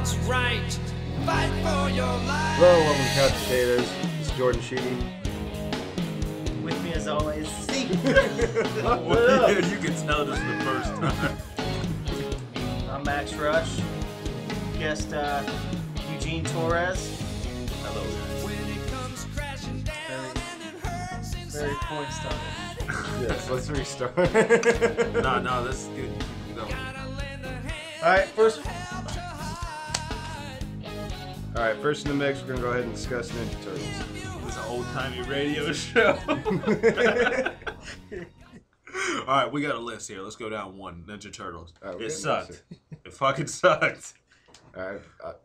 what's right. Fight for your life. Hello, welcome to Couch Potatoes. It's Jordan Sheedy. With me as always, Steve. Well, you can tell this the first time. I'm Max Rush. Guest Eugene Torres. Hello. When it comes crashing down and it hurts inside. Very point starter. Yes, let's restart. No, this is good. You know. Alright, first. Alright, first in the mix, we're going to go ahead and discuss Ninja Turtles. It's an old-timey radio show. Alright, we got a list here. Let's go down one. Ninja Turtles. We It got sucked. It fucking sucked. Alright,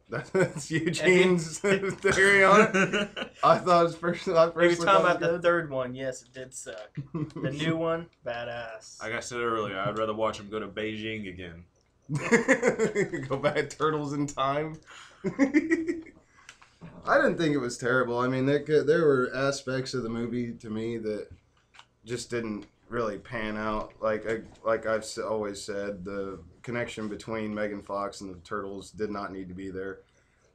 that's Eugene's theory on it. I thought it was first. If you're talking about the third one, yes, it did suck. The new one, badass. Like I said earlier, I'd rather watch him go to Beijing again. Go back Turtles in Time. I didn't think it was terrible. I mean, there were aspects of the movie to me that just didn't really pan out. Like I've always said, the connection between Megan Fox and the Turtles did not need to be there.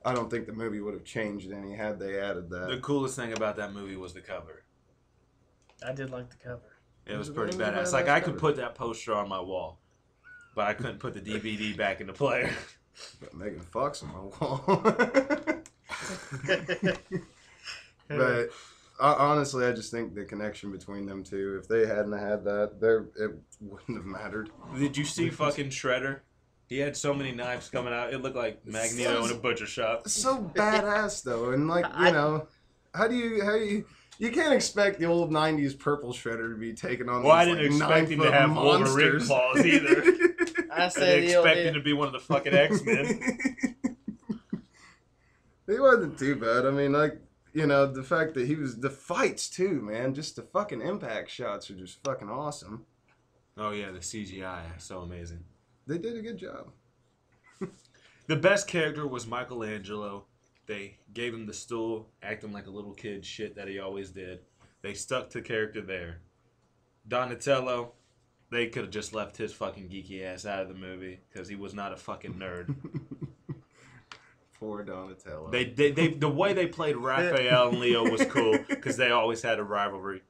I don't think the movie would have changed any had they added that. The coolest thing about that movie was the cover. I did like the cover. It was It pretty was a badass. badass Like, I could cover. put that poster on my wall, but I couldn't put the DVD back in the player. Got Megan Fox on my wall. But honestly, I just think the connection between them two, if they hadn't had that, it wouldn't have mattered. Did you see fucking Shredder? He had so many knives coming out. It looked like Magneto in a butcher shop. So badass though, and like how do you can't expect the old '90s purple Shredder to be taken on. Well, I these, didn't like, expect him to have monsters. Wolverine claws either. I I say didn't the old expect him to be one of the fucking X-Men. He wasn't too bad. I mean, like, the fact that the fights too, man. Just the fucking impact shots are just fucking awesome. Oh yeah, the CGI, so amazing. They did a good job. The best character was Michelangelo. They gave him the stool, acting like a little kid, shit that he always did. They stuck to character there. Donatello, they could have just left his fucking geeky ass out of the movie because he was not a fucking nerd. Poor Donatello. They the way they played Raphael and Leo was cool because they always had a rivalry.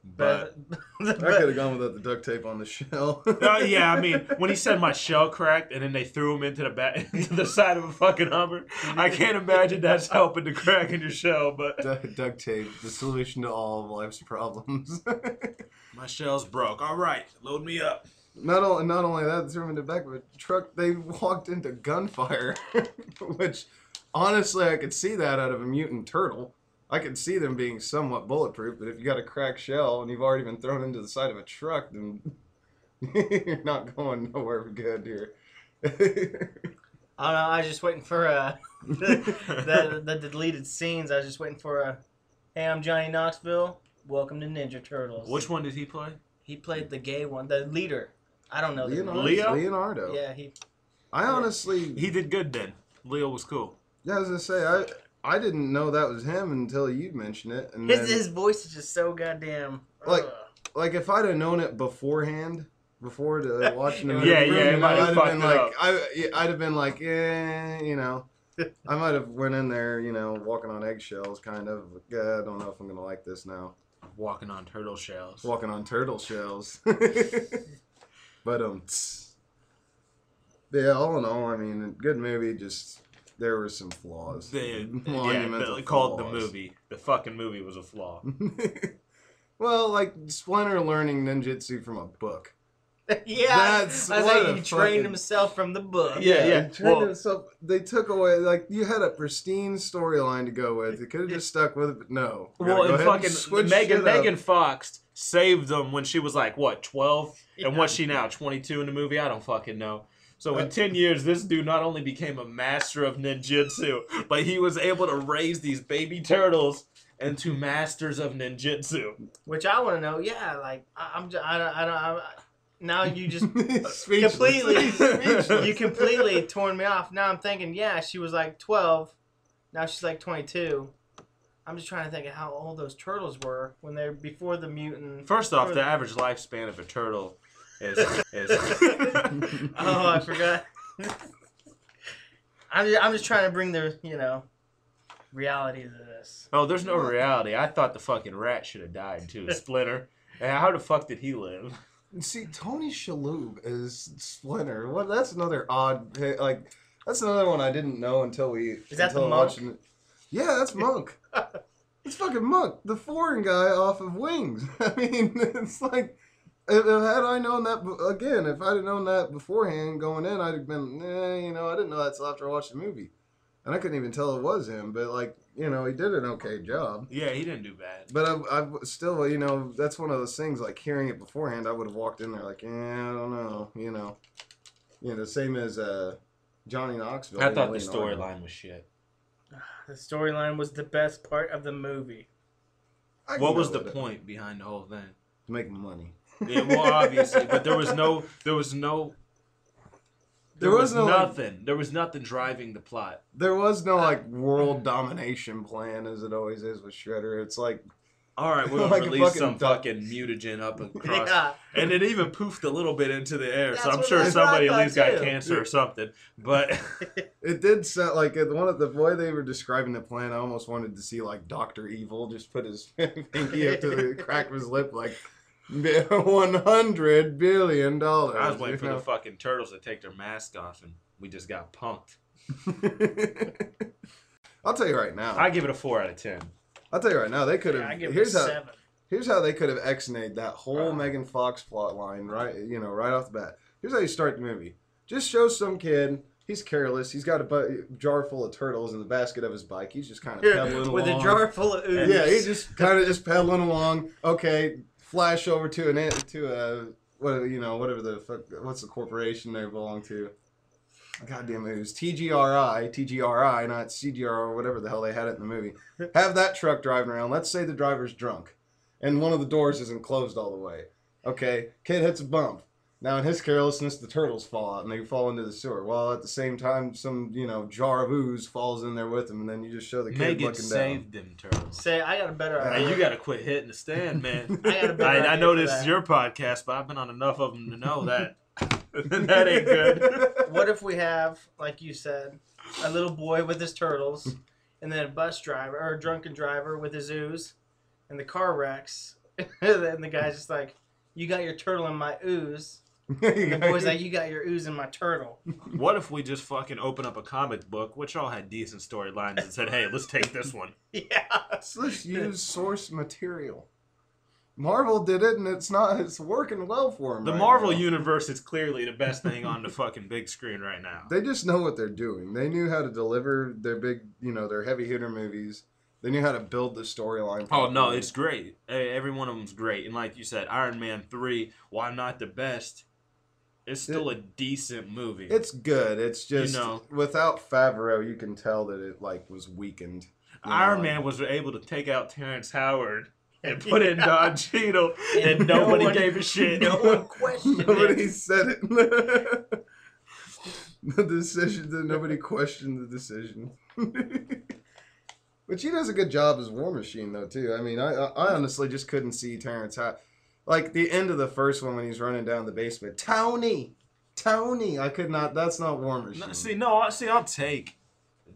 But I could have gone without the duct tape on the shell. yeah, I mean, when he said my shell cracked and then they threw him into the side of a fucking Hummer, I can't imagine that's helping to crack in your shell. But Duct tape, the solution to all of life's problems. my shell's broke. All right, load me up. Not only that, they threw him in the back of a truck. They walked into gunfire, which honestly I could see that out of a mutant turtle. I could see them being somewhat bulletproof, but if you got a cracked shell and you've already been thrown into the side of a truck, then you're not going nowhere good here. I don't know. I was just waiting for the deleted scenes. I was just waiting for hey, I'm Johnny Knoxville. Welcome to Ninja Turtles. Which one did he play? He played the gay one, the leader. I don't know. Leonardo. Yeah, I honestly... He did good then. Leo was cool. Yeah, I was going to say, I didn't know that was him until you mentioned it. And his voice is just so goddamn... Like if I'd have known it beforehand, before watching the movie, it might have fucked it up. I'd have been like, I might have went in there, walking on eggshells, kind of. Yeah, I don't know if I'm gonna like this now. Walking on turtle shells. Walking on turtle shells. But yeah, all in all, I mean, good movie. Just there were some flaws. Monumental called the movie. The fucking movie was a flaw. Well, like Splinter learning ninjutsu from a book. Yeah, That's I what think he trained himself from the book. Yeah. He trained himself. They took away, like, you had a pristine storyline to go with. You could have just stuck with it, but no. Well, and fucking Megan Fox saved them when she was like, what, 12? Yeah. And what's she now, 22 in the movie? I don't fucking know. So in 10 years, this dude not only became a master of ninjutsu, but he was able to raise these baby turtles into masters of ninjutsu. Which I want to know. Yeah, like I don't. Now you just Speechless. completely torn me off. Now I'm thinking, yeah, she was like 12. Now she's like 22. I'm just trying to think of how old those turtles were when they're before the mutant. First off, the average lifespan of a turtle is Oh, I forgot. I'm just trying to bring the reality to this. Oh, there's no reality. I thought the fucking rat should have died too. Splinter. And how the fuck did he live? See, Tony Shalhoub is Splinter. What? That's another odd. Like, that's another one I didn't know until we. Is that the until monk? watching it. Yeah, that's Monk. It's fucking Monk, the foreign guy off of Wings. I mean, it's like, if had I known that again, if I'd have known that beforehand going in, I'd have been, I didn't know that till after I watched the movie, and I couldn't even tell it was him. But like, he did an okay job. Yeah, he didn't do bad. But I still, that's one of those things. Like hearing it beforehand, I would have walked in there like, I don't know, the same as Johnny Knoxville. I thought the storyline was shit. The storyline was the best part of the movie. What was the point behind the whole thing? To make money. Yeah, well, obviously, but there was nothing. There was nothing driving the plot. There was no like world domination plan as it always is with Shredder. It's like, all right, we'll like release some fucking mutagen up across, Yeah. and it even poofed a little bit into the air. So I'm That's sure what somebody I at least thought got too. cancer or something. But it did sound like the way they were describing the plan. I almost wanted to see like Dr. Evil just put his pinky up to the crack of his lip like $100 billion. I was waiting for the fucking turtles to take their mask off, and we just got punked. I'll tell you right now. I give it a 4 out of 10. I'll tell you right now. They could have. I give it a 7. Here's how they could have X-nayed that whole Megan Fox plot line, right? Right off the bat. Here's how you start the movie. Just show some kid. He's careless. He's got a jar full of turtles in the basket of his bike. He's just kind of pedaling along. With a jar full of ooze. Yeah, he's just kind of just pedaling along. Okay, flash over to whatever the fuck. What's the corporation they belong to? Goddamn ooze. TGRI, not CGR or whatever the hell they had it in the movie. Have that truck driving around. Let's say the driver's drunk. And one of the doors isn't closed all the way. Okay, kid hits a bump. Now, in his carelessness, the turtles fall out and they fall into the sewer. Well, at the same time, some, jar of ooze falls in there with him, and then you just show the kid Megan looking saved down. them turtles. Say, I got a better Hey, idea. you got to quit hitting the stand, man. I got a better I idea know for this that. is your podcast, but I've been on enough of them to know that that ain't good. What if we have, like you said, a little boy with his turtles, and then a bus driver or a drunken driver with his ooze, and the car wrecks, and the guy's just like, "You got your turtle in my ooze," and the boy's like, "You got your ooze in my turtle." What if we just fucking open up a comic book, which all had decent storylines, and said, "Hey, let's take this one." Yeah. Let's use source material. Marvel did it, and it's working well for them. The Marvel universe is clearly the best thing on the fucking big screen right now. They just know what they're doing. They knew how to deliver their big, their heavy hitter movies. They knew how to build the storyline. Oh, no, it's great. Every one of them's great. And like you said, Iron Man 3, while not the best, it's still a decent movie. It's good. It's just, without Favreau, you can tell that it, was weakened. Iron Man was able to take out Terrence Howard and put in Don Cheadle, and nobody gave a shit. No one questioned Nobody it. said it. The decision, nobody questioned the decision. But she does a good job as War Machine, though, too. I mean, I honestly just couldn't see Terrence Howard. Like, the end of the first one when he's running down the basement. Tony! I could not. That's not War Machine. I'll take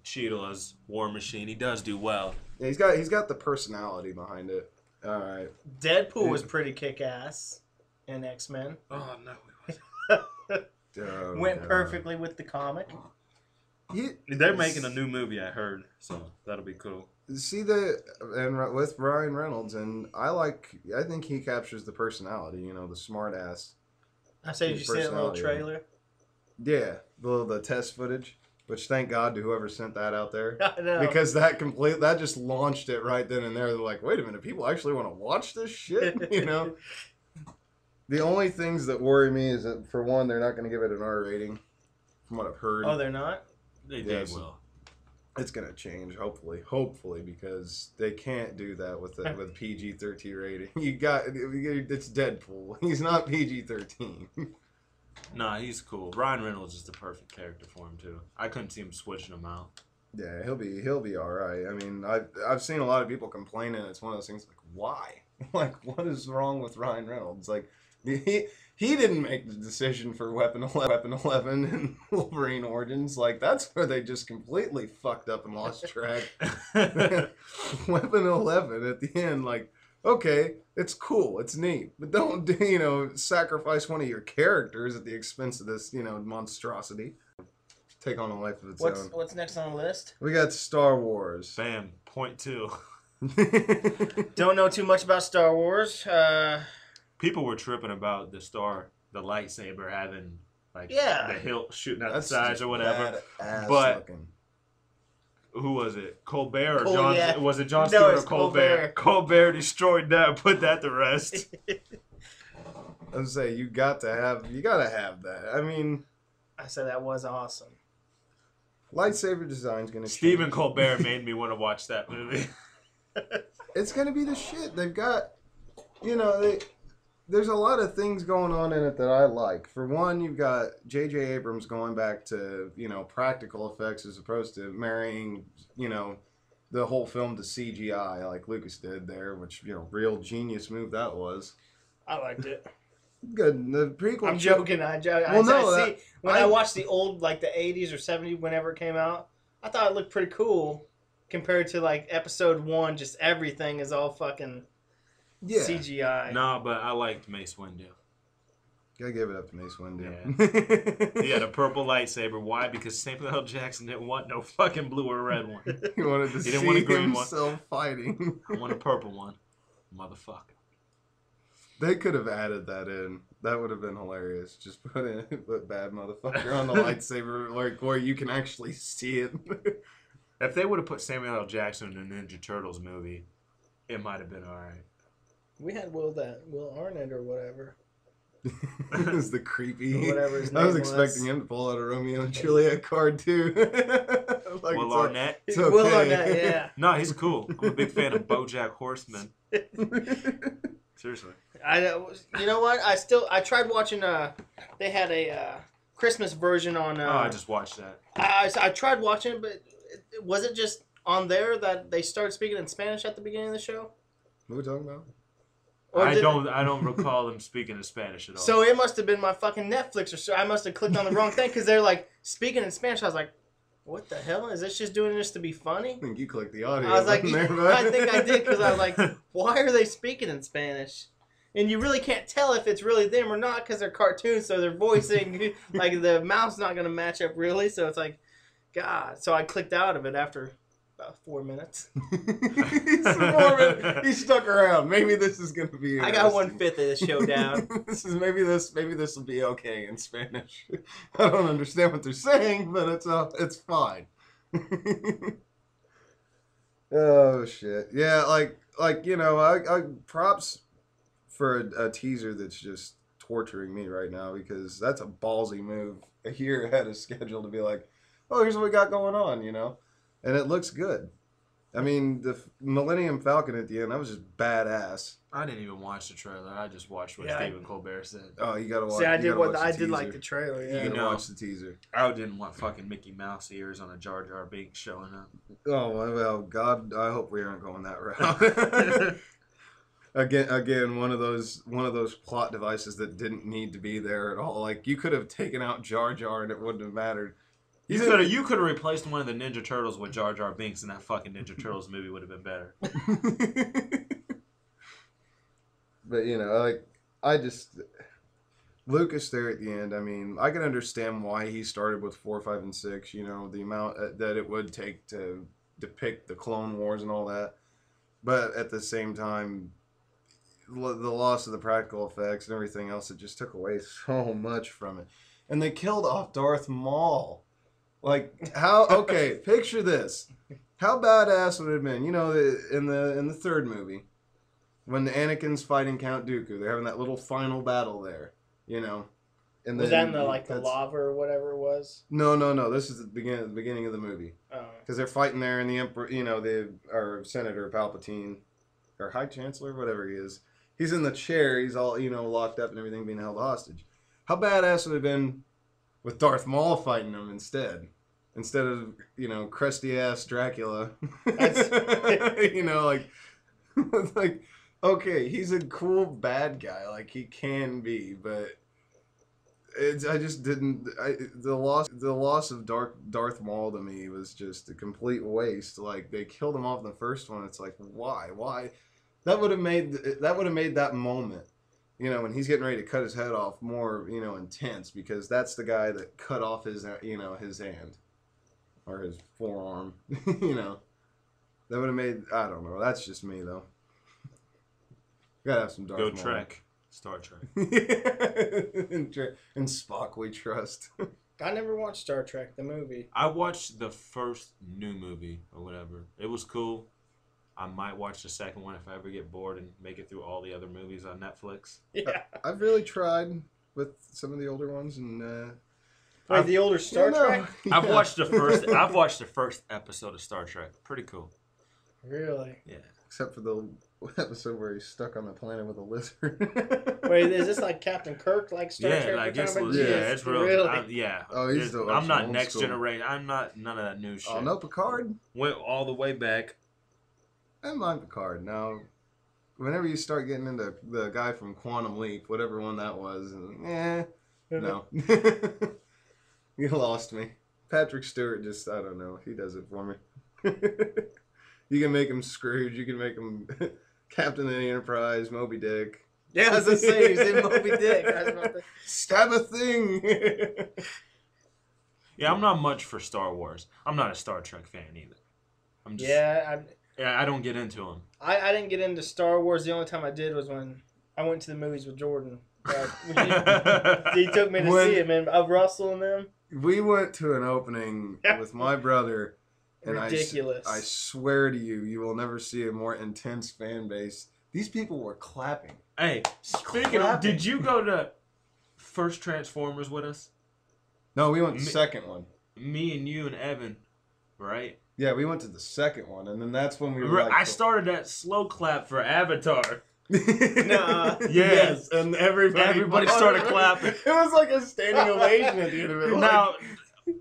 Cheadle as War Machine. He does do well. Yeah, he's got the personality behind it. All right. Deadpool was pretty kick-ass in X-Men. Oh, no. Went perfectly with the comic. They're making a new movie, I heard, so that'll be cool. See with Ryan Reynolds, and I think he captures the personality, the smart ass. I say, did you see that little trailer? Yeah, the test footage, which thank God to whoever sent that out there. I know. Because that just launched it right then and there. They're like, wait a minute, people actually want to watch this shit, The only things that worry me is that, for one, they're not going to give it an R rating, from what I've heard. Oh, they're not? They will. It's gonna change, hopefully, because they can't do that with PG-13 rating. It's Deadpool. He's not PG-13. Nah, he's cool. Ryan Reynolds is the perfect character for him too. I couldn't see him switching him out. Yeah, he'll be all right. I mean, I've seen a lot of people complaining. It's one of those things like, why? Like, what is wrong with Ryan Reynolds? Like, He didn't make the decision for Weapon 11 and Wolverine Origins. Like, that's where they just completely fucked up and lost track. Weapon 11 at the end, like, okay, it's cool, it's neat, but don't, sacrifice one of your characters at the expense of this, monstrosity. Take on a life of its own. What's next on the list? We got Star Wars. Bam. Point 2. Don't know too much about Star Wars. People were tripping about the lightsaber having the hilt shooting out That's the sides just or whatever. badass But looking. who was it? Colbert or Col- John? yeah. Was it John No, Stewart or it's Colbert? Colbert destroyed that and put that to rest. I was say you gotta have that. I mean, I said that was awesome. lightsaber design's gonna Stephen change. Colbert made me want to watch that movie. It's gonna be the shit. They've got, there's a lot of things going on in it that I like. For one, you've got J.J. Abrams going back to, practical effects as opposed to marrying, the whole film to CGI like Lucas did there, which, real genius move that was. I liked it. Good. The prequel. I'm joking. I watched the old, like the 80s or 70s, whenever it came out, I thought it looked pretty cool compared to like episode 1. Just everything is all fucking CGI. No, but I liked Mace Windu. Gotta give it up to Mace Windu. Yeah. He had a purple lightsaber. Why? Because Samuel L. Jackson didn't want no fucking blue or red one. He wanted to didn't want a green himself fighting. I want a purple one. Motherfucker. They could have added that in. That would have been hilarious. Just put bad motherfucker on the lightsaber, like where you can actually see it. If they would have put Samuel L. Jackson in the Ninja Turtles movie, it might have been alright. We had Will Arnett or whatever. It was the creepy. Whatever his I was name expecting him to pull out a Romeo and Juliet card too. Like, Will Arnett? It's okay. Will Arnett, yeah. No, he's cool. I'm a big fan of BoJack Horseman. Seriously. You know what? I tried watching. They had a Christmas version on. I just watched that. I tried watching it, but was it just on there that they started speaking in Spanish at the beginning of the show? What are we talking about? I don't recall them speaking in Spanish at all. So it must have been my fucking Netflix or so. I must have clicked on the wrong thing because they're like speaking in Spanish. I was like, what the hell? Is this just doing this to be funny? I think you clicked the audio. I was like, there, I think I did because I was like, why are they speaking in Spanish? And you really can't tell if it's really them or not because they're cartoons, so they're voicing, like the mouth's not going to match up really. So it's like, God. So I clicked out of it after about 4 minutes. He stuck around. Maybe this is going to be I got 1/5 of the show down. maybe this will be okay in Spanish. I don't understand what they're saying, but it's fine. Oh shit. Yeah, like I props for a teaser that's just torturing me right now because that's a ballsy move a year ahead of schedule to be like, oh, here's what we got going on, and it looks good. I mean, the Millennium Falcon at the end, that was just badass. I didn't even watch the trailer. I just watched what Stephen Colbert said. Oh, you gotta watch. See, I did did like the trailer. Yeah. You gotta watch the teaser. I didn't want fucking Mickey Mouse ears on a Jar Jar Binks showing up. Oh well, God, I hope we aren't going that route. Again, one of those plot devices that didn't need to be there at all. Like you could have taken out Jar Jar and it wouldn't have mattered. You could have replaced one of the Ninja Turtles with Jar Jar Binks, and that fucking Ninja Turtles movie would have been better. But Lucas there at the end. I mean, I can understand why he started with 4, 5, and 6. The amount that it would take to depict the Clone Wars and all that. But at the same time, the loss of the practical effects and everything else, it just took away so much from it. And they killed off Darth Maul. Like how? Okay, picture this. How badass would it have been? In the third movie, when Anakin's fighting Count Dooku, they're having that little final battle there. And Was that in the lava or whatever it was? No. This is the beginning of the movie. Oh. Because they're fighting there, and the Emperor, or Senator Palpatine, or High Chancellor, whatever he is, he's in the chair. He's all locked up and everything, being held hostage. How badass would it have been with Darth Maul fighting him instead of crusty ass Dracula? Like okay, he's a cool bad guy, like he can be, but I just didn't. The loss of Darth Maul to me was just a complete waste. Like they killed him off in the first one. It's like why? That would have made that moment, you know, when he's getting ready to cut his head off more, you know, intense, because that's the guy that cut off his, you know, his hand or his forearm, you know. That would have made, I don't know. That's just me though. Gotta have some Darth Maul. Go Trek. Star Trek. In Spock we trust. I never watched Star Trek, the movie. I watched the first new movie or whatever. It was cool. I might watch the second one if I ever get bored and make it through all the other movies on Netflix. Yeah. I've really tried with some of the older ones, and Wait, the older Star Trek? Yeah. I've watched the first episode of Star Trek. Pretty cool. Really? Yeah. Except for the episode where he's stuck on the planet with a lizard. Wait, is this like Captain Kirk, like Star Trek? Like we're it's, talking about? it's real. Really? Oh, he's the I'm not old next school. generation. I'm not none of that new shit. Oh no, Picard. Went all the way back. I mind Picard. Now, whenever you start getting into the guy from Quantum Leap, whatever one that was, no. You lost me. Patrick Stewart just, I don't know. He does it for me. You can make him Scrooge. You can make him Captain of the Enterprise, Moby Dick. Yeah, I was going to say, he's in Moby Dick. I was about to... Stab a thing. Yeah, I'm not much for Star Wars. I'm not a Star Trek fan either. I'm just, I don't get into them. I didn't get into Star Wars. The only time I did was when I went to the movies with Jordan. He took me to see him, and of Russell and them. We went to an opening with my brother. And ridiculous. I swear to you, you will never see a more intense fan base. These people were clapping. Hey, speaking of, did you go to first Transformers with us? No, we went to the second one. Me and you and Evan, right? Yeah, we went to the second one, and then that's when we were like... I started that slow clap for Avatar. Nah. Yes, and everybody started clapping. It was like a standing ovation at the end of it. Now,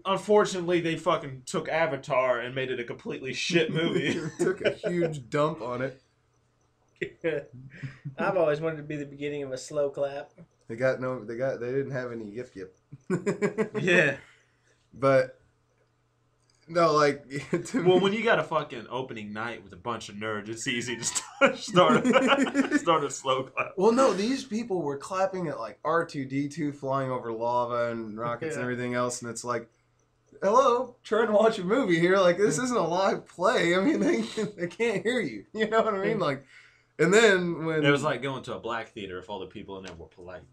unfortunately, they fucking took Avatar and made it a completely shit movie. Took a huge dump on it. I've always wanted to be the beginning of a slow clap. They didn't have any yip. Yeah. But no, like well, when you got a fucking opening night with a bunch of nerds, it's easy to start a slow clap. Well, no, these people were clapping at like R2-D2 flying over lava and rockets and everything else, and it's like, hello, trying to watch a movie here. Like, this isn't a live play. I mean, they can't hear you. You know what I mean? Like, and then when it was like going to a black theater if all the people in there were polite.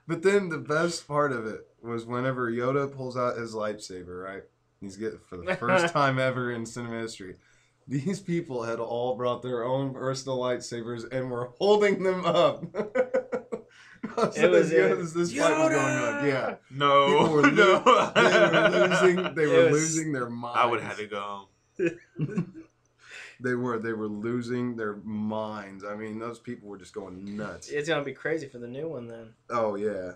But then the best part of it was whenever Yoda pulls out his lightsaber, right? He's getting for the first time ever in cinema history. These people had all brought their own personal lightsabers and were holding them up. It was this fight was going on. Yeah. No. People were they were losing their minds. I would have had to go. They were losing their minds. I mean, those people were just going nuts. It's gonna be crazy for the new one then. Oh yeah,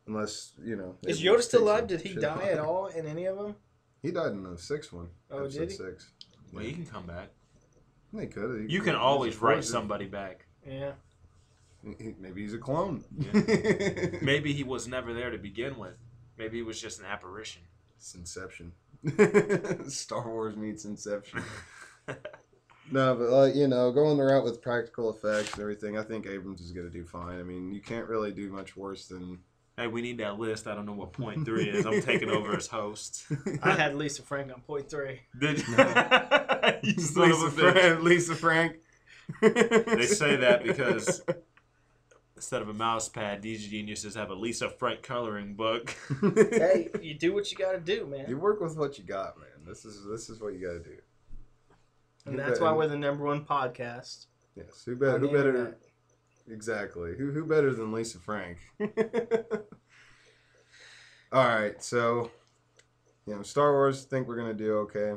unless you know. Is Yoda still alive? Did he die at all in any of them? He died in the sixth one. Oh, did he? 6. Well, he can come back. They could. You can always write somebody back. Yeah. Maybe he's a clone. Yeah. Maybe he was never there to begin with. Maybe he was just an apparition. It's Inception. Star Wars meets Inception. No, but you know, going the route with practical effects and everything, I think Abrams is going to do fine. I mean, you can't really do much worse than... Hey, we need that list. I don't know what point 3 is. I'm taking over as host. I had Lisa Frank on point 3. Did you? You son of a bitch. Lisa Frank. They say that because instead of a mouse pad, these geniuses have a Lisa Frank coloring book. Hey, you do what you got to do, man. You work with what you got, man. This is what you got to do. And that's why we're the #1 podcast. Yes. Who better? Exactly. Who better than Lisa Frank? All right. So, you know, Star Wars. Think we're gonna do okay.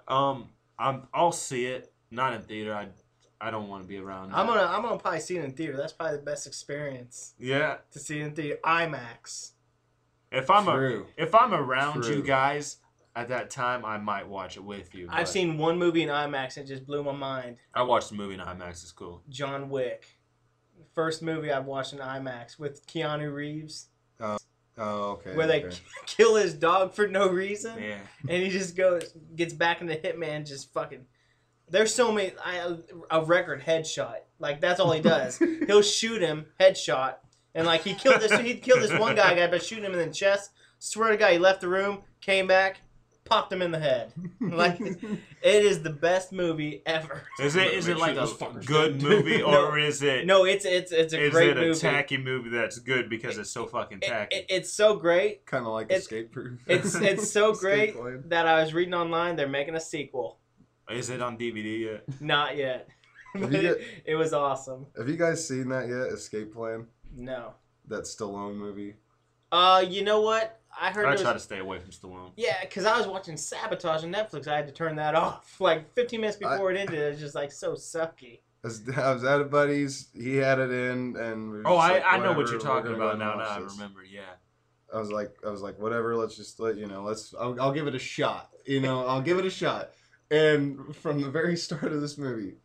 I'll see it. Not in theater. I don't want to be around. I'm gonna probably see it in theater. That's probably the best experience. Yeah. To see it in theater, IMAX. If I'm around you guys, at that time, I might watch it with you. I've but seen one movie in IMAX and it just blew my mind. I watched the movie in IMAX. It's cool. John Wick. First movie I've watched in IMAX with Keanu Reeves. Oh, okay. Where they okay. kill his dog for no reason. Yeah. And he just gets back into Hitman, just fucking. There's so many. A record headshot. Like, that's all he does. He'll shoot him, headshot. And, like, he'd kill this one guy by shooting him in the chest. Swear to God, he left the room, came back, popped him in the head. Like, it is the best movie ever. Is it like a good dead. movie, or is it? No, it's a great movie. Is it a tacky movie that's good because it's so fucking tacky? It's so great. Kind of like Escape Proof. It's so Escape great Plan. that I was reading online they're making a sequel. Is it on DVD yet? Not yet. Have But you it was awesome. Have you guys seen that yet? Escape Plan? No. That Stallone movie? You know what? I heard I try to stay away from Stallone. Yeah, because I was watching Sabotage on Netflix. I had to turn that off. Like 15 minutes before it ended, it was just like so sucky. I was at a buddy's. He had it in, and we were Oh, just like, I know what whatever, you're we're talking gonna go about now. and Now watch I this. remember. Yeah. I was like, whatever. Let's just I'll give it a shot. I'll give it a shot. And from the very start of this movie,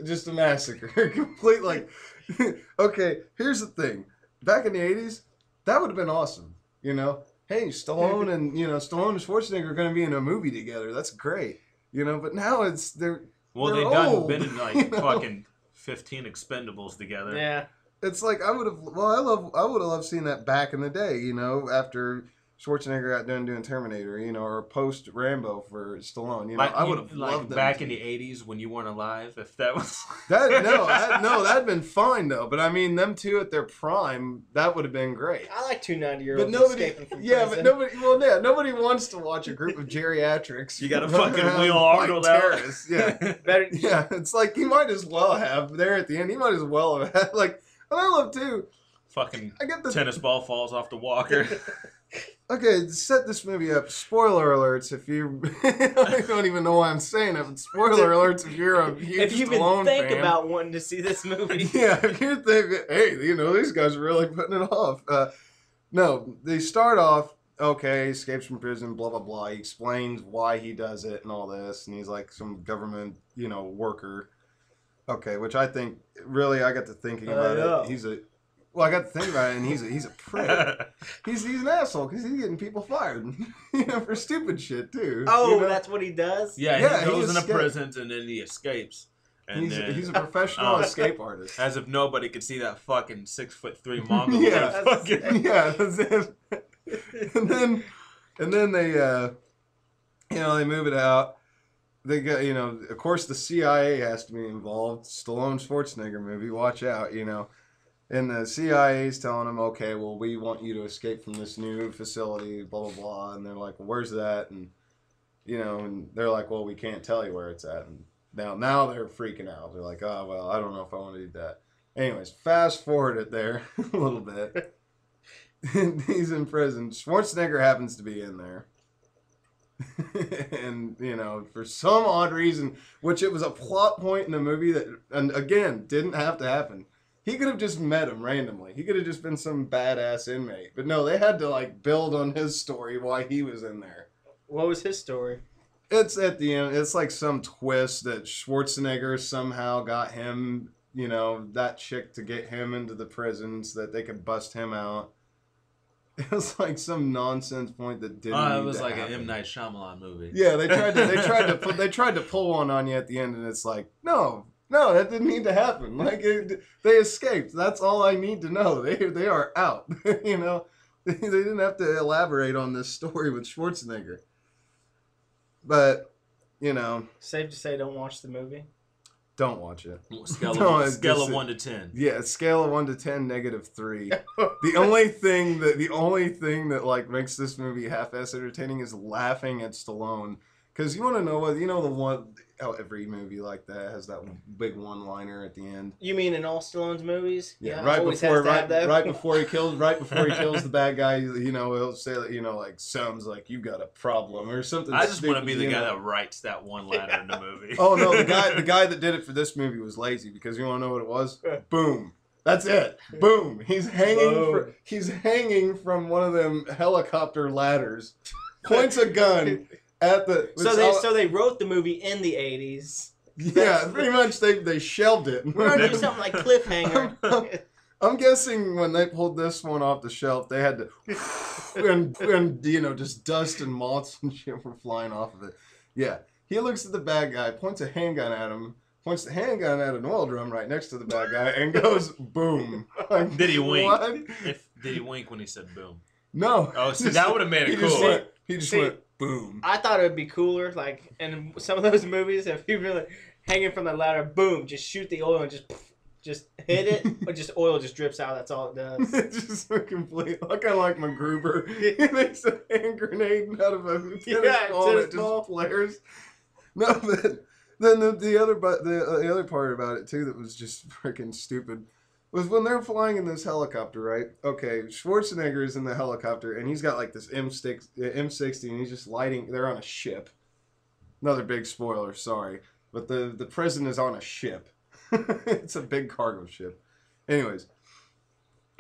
just a massacre, complete. Like, okay, here's the thing. Back in the '80s, that would have been awesome. Hey, Stallone and Stallone and Schwarzenegger are going to be in a movie together. That's great. But now they're Well, old, been in like fucking 15 Expendables together. Yeah. It's like I would have loved seeing that back in the day, after Schwarzenegger got done doing Terminator, or post Rambo for Stallone. I would have loved them back to. in the '80s when you weren't alive. If that was that'd been fine though. But I mean, them two at their prime, that would have been great. I like two 90-year-olds But nobody, escaping from prison. but nobody. Well, yeah, nobody wants to watch a group of geriatrics. You got to running fucking around wheel and fight Arnold out. terrorists. Yeah, Better, yeah. It's like he might as well have there at the end. He might as well have had and I love too. Fucking I get the tennis ball falls off the walker. Okay, to set this movie up, spoiler alerts if you... I don't even know why I'm saying it, but spoiler alerts if you're a huge if you even Stallone think fan. about wanting to see this movie. Yeah, if you're thinking, hey, these guys are really putting it off. No, they start off, okay, he escapes from prison, blah, blah, blah. He explains why he does it and all this, and he's like some government, worker. Okay, which I think, really, I got to thinking about it. I got to think about it, and he's a prick. He's an asshole because he's getting people fired, for stupid shit too. Oh, that's what he does? Yeah, Yeah, he he goes into escaped. prison and then he escapes. And He's a professional Oh. escape artist. as if nobody could see that fucking 6'3" Mongol. Yeah. that fucking- Yeah, that's it. and then they, they move it out. They got, of course the CIA has to be involved. Stallone Schwarzenegger movie, watch out, And the CIA's telling them, okay, well, we want you to escape from this new facility, blah, blah, blah. And they're like, well, where's that? And, and they're like, well, we can't tell you where it's at. And now they're freaking out. They're like, oh, well, I don't know if I want to do that. Anyways, fast forward it there a little bit. He's in prison. Schwarzenegger happens to be in there. And, for some odd reason, which it was a plot point in the movie that, and again, didn't have to happen. He could have just met him randomly. He could have just been some badass inmate. But no, they had to, build on his story why he was in there. What was his story? It's at the end. It's like some twist that Schwarzenegger somehow got him, that chick to get him into the prison so that they could bust him out. It was like some nonsense point that didn't. it need was to like happen. an M. Night Shyamalan movie. Yeah, they tried to pull one on you at the end, and it's like, no, that didn't need to happen. They escaped. That's all I need to know. They are out. They didn't have to elaborate on this story with Schwarzenegger. But Safe to say, don't watch the movie. don't watch it. Scale No, of, it's scale just of 1 to 10. Yeah, scale of 1 to 10, -3. The only thing that makes this movie half-ass entertaining is laughing at Stallone. Because you want to know what the one how every movie like that has that big one-liner at the end. You mean in all Stallone's movies? Yeah, right before right before he kills the bad guy, he'll say that sounds like you got a problem or something. I just want to stupid, be the guy that writes that one liner in the movie. Oh no, the guy that did it for this movie was lazy because you want to know what it was? Boom. That's it. Boom. He's hanging from one of them helicopter ladders. Points a gun at the. So they wrote the movie in the 80s. Yeah, pretty much they shelved it. We're gonna do something like Cliffhanger. I'm guessing when they pulled this one off the shelf, they had to, and just dust and moths and shit were flying off of it. Yeah, he looks at the bad guy, points a handgun at him, points the handgun at an oil drum right next to the bad guy, and goes boom. Like, Did he wink? What? Did he wink when he said boom? No. Oh, see, that would have made it cool. He just went boom. I thought it would be cooler, like in some of those movies, if he really hanging from the ladder, boom, just shoot the oil and just hit it, or just oil just drips out. That's all it does. It's just so complete. I kind of like MacGruber. He makes a hand grenade out of a tennis ball and it just flares. No, but then the other part about it too that was just freaking stupid was when they're flying in this helicopter, right? Okay, Schwarzenegger is in the helicopter and he's got like this M60 and he's just lighting. They're on a ship. Another big spoiler, sorry, but the president is on a ship. It's a big cargo ship. Anyways,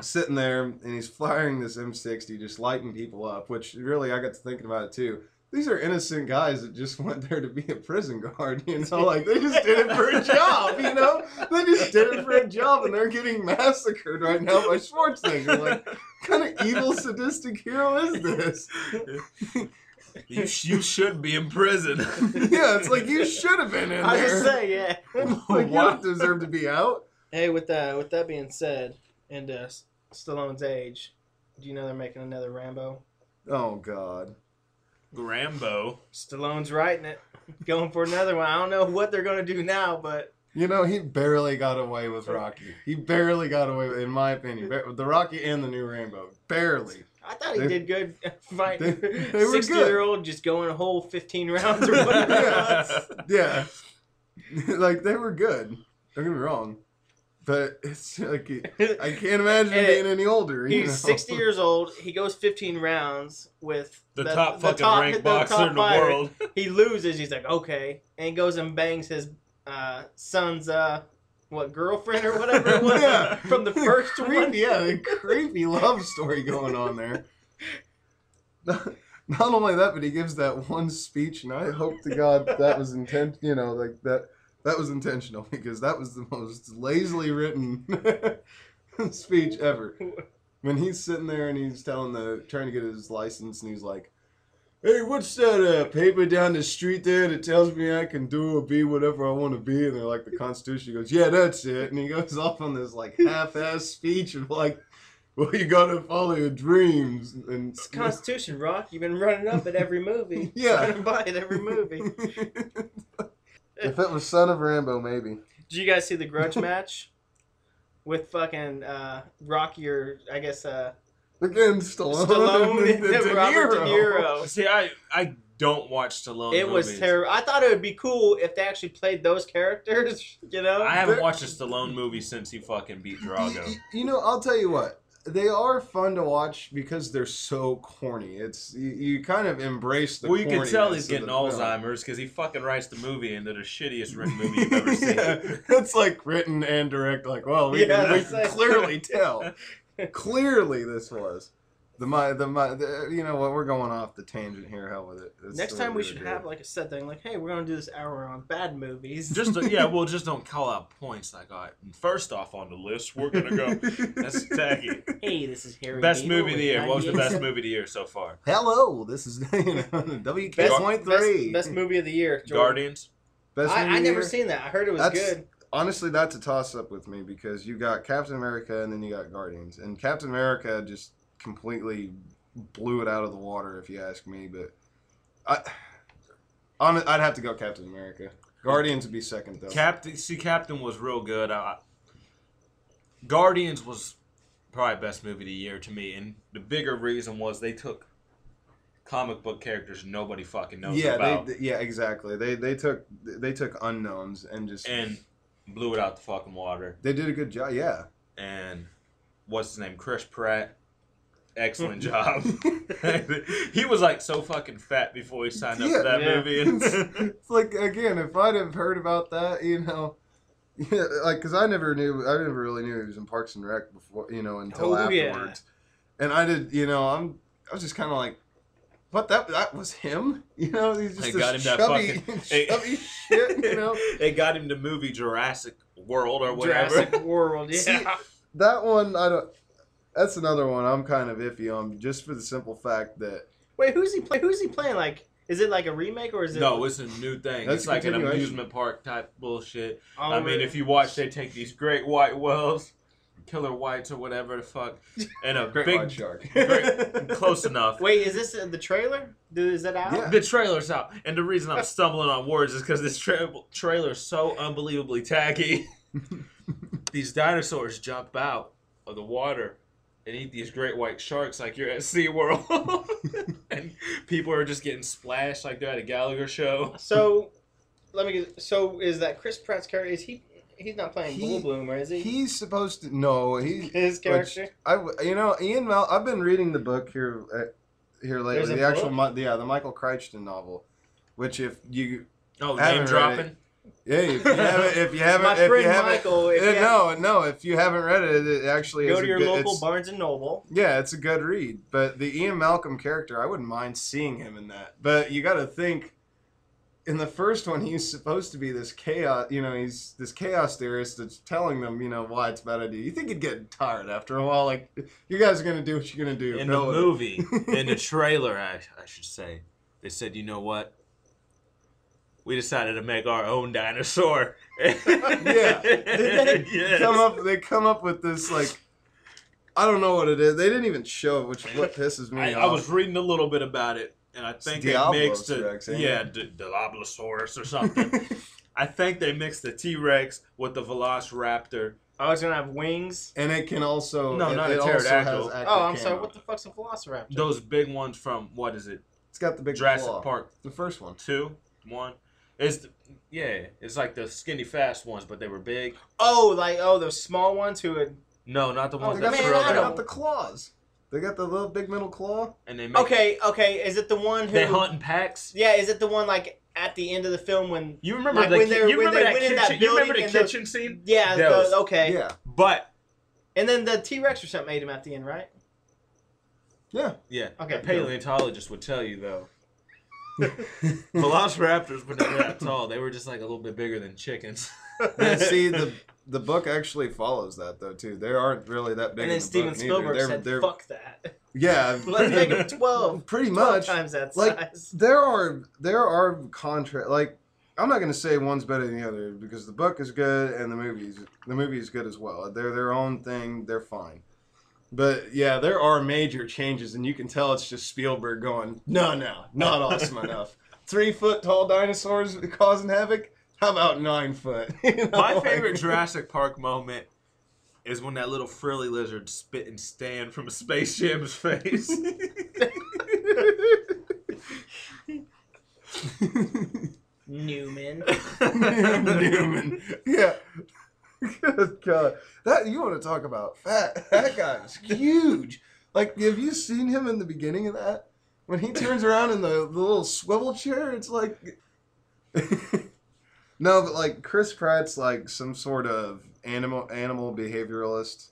sitting there and he's firing this M60, just lighting people up, which really I got to thinking about it too. These are innocent guys that just went there to be a prison guard, like they just did it for a job, They just did it for a job and they're getting massacred right now by Schwarzenegger. Like, what kind of evil, sadistic hero is this? You should be in prison. Yeah, it's like you should have been in there. I just say, yeah. Like, you don't deserve to be out. Hey, with that being said, and Stallone's age, do you know they're making another Rambo? Oh God. Rambo. Stallone's writing it, going for another one. I don't know what they're gonna do now, but he barely got away with Rocky. He barely got away with, in my opinion, the Rocky and the new Rambo. Barely. I thought he did good fighting. They were 60-year-old just going a whole 15 rounds or whatever it was. Yeah. Like, they were good. Don't get me wrong. But it's like, I can't imagine him being any older. He's 60 years old. He goes 15 rounds with the top ranked boxer in the world. He loses. He's like, okay. And he goes and bangs his son's, girlfriend or whatever it was from the first one. Yeah, a creepy love story going on there. Not only that, but he gives that one speech, and I hope to God that was that was intentional, because that was the most lazily written speech ever. When he's sitting there and he's trying to get his license, and he's like, "Hey, what's that paper down the street there that tells me I can do or be whatever I want to be?" And they're like, "The Constitution." He goes, "Yeah, that's it." And he goes off on this like half-ass speech of like, "Well, you gotta follow your dreams." And it's the Constitution, Rock. You've been running up at every movie. Yeah, running by at every movie. If it was Son of Rambo, maybe. Did you guys see the grudge match with fucking Rocky, or I guess again, Stallone and Robert De Niro? See, I don't watch Stallone It movies. was terrible. I thought it would be cool if they actually played those characters, I haven't watched a Stallone movie since he fucking beat Drago. I'll tell you what. They are fun to watch because they're so corny. It's you kind of embrace the. Well, you can tell he's corniness getting of the film. Alzheimer's because he fucking writes the movie into the shittiest written movie you've ever seen. Yeah, it's like written and direct. Like, well, we can clearly tell. Clearly, this was you know what? We're going off the tangent here. Hell with it. Next time we should have like a set thing. Like, hey, we're gonna do this hour on bad movies. Just don't call out points. Like, all right, first off on the list, we're gonna go. That's tacky. Hey, this is Harry. Best movie of the year. What was the best movie of the year so far? Hello, this is WK.3. Best movie of the year. Jordan. Guardians. Best movie I of the never year? seen that. I heard it was good. Honestly, that's a toss-up with me because you got Captain America and then you got Guardians, and Captain America just completely blew it out of the water, if you ask me. But I'd have to go Captain America. Guardians would be second, though. Captain was real good. Guardians was probably best movie of the year to me, and the bigger reason was they took comic book characters nobody fucking knows about. Exactly. They took unknowns and blew it out the fucking water. They did a good job. Yeah. And what's his name? Chris Pratt. Excellent job. He was like so fucking fat before he signed up for that movie. It's like, again, if I'd have heard about that, because I never really knew he was in Parks and Rec before, until afterwards. And I did, I was just kind of like, what, that was him? You know, he's just They this got him that chubby, fucking- chubby shit, you know? They got him the movie Jurassic World or whatever. Jurassic World, yeah. See, that one, that's another one I'm kind of iffy on, just for the simple fact that Wait, who's he playing? Like, is it like a remake or is it? No, it's a new thing. That's It's like an continuation. amusement park type bullshit. Oh, I mean, if you watch, they take these great white whales, killer whites or whatever the fuck, and a great big white shark. close enough. Wait, is this the trailer? Is that out? Yeah. The trailer's out, and the reason I'm stumbling on words is because this trailer is so unbelievably tacky. These dinosaurs jump out of the water and eat these great white sharks like you're at SeaWorld. And people are just getting splashed like they're at a Gallagher show. So, so is that Chris Pratt's character? He's not playing Goldblum, or is he? He's supposed to. No, His character. Ian Mal. I've been reading the book here lately. There's a The actual, book? the Michael Crichton novel, which if you Oh, haven't name read dropping? if you haven't, My friend Michael, if you no, if you haven't read it, it actually Go is to a your good, local it's- Barnes and Noble. Yeah, it's a good read. But the Ian Malcolm character, I wouldn't mind seeing him in that. But you got to think, in the first one, he's supposed to be this chaos. You know, he's this chaos theorist that's telling them, you know, why it's a bad idea. You think he'd get tired after a while? Like, you guys are gonna do what you're gonna do. In the movie, in the trailer, I should say, they said, you know what? We decided to make our own dinosaur. Yeah, Yes. they come up with this, like, I don't know what it is. They didn't even show it, which is what pisses me I off. was reading a little bit about it, and I think they Diablos mixed Rex, ain't Dilophosaurus or something. I think they mixed the T-Rex with the Velociraptor. Oh, it's gonna have wings. And it can also No, not a it also pterodactyl. has active Oh, I'm sorry. camo. What the fuck's a Velociraptor? Those big ones from, what is it? It's got the big Jurassic claw. Park The first one. 2? 1? It's like the skinny fast ones, but they were big. those small ones who would. No, not the Oh, ones They got, that man, throw I they don't- got the claws. They got the little big middle claw. and they make Okay. Is it the one who? they hunt in packs. Yeah, is it the one like at the end of the film when? You remember Like the when they're- you when remember they that went in that kitchen? You remember building the and the- kitchen scene? Yeah. Those. Okay. Yeah. But And then the T-Rex or something ate him at the end, right? Yeah. yeah, Okay, the paleontologist would tell you though. Velociraptors were never that tall. They were just like a little bit bigger than chickens. And see, the book actually follows that though too. They aren't really that big. And then in the Steven book Spielberg neither. said, They're, "Fuck that. yeah, Let's make him 12. pretty 12 much. times that Like size." there are contrast. Like I'm not gonna say one's better than the other because the book is good and the movie is good as well. They're their own thing. They're fine. But yeah, there are major changes, and you can tell it's just Spielberg going, no, not awesome enough. 3 foot tall dinosaurs causing havoc. How about 9 foot? You know, My like- favorite Jurassic Park moment is when that little frilly lizard spit and Stan from a Space Jam's face. Newman. Newman. Yeah. Good God. That you want to talk about fat? That guy was huge. Like, have you seen him in the beginning of that? When he turns around in the little swivel chair, it's like. No, but like Chris Pratt's like some sort of animal behavioralist.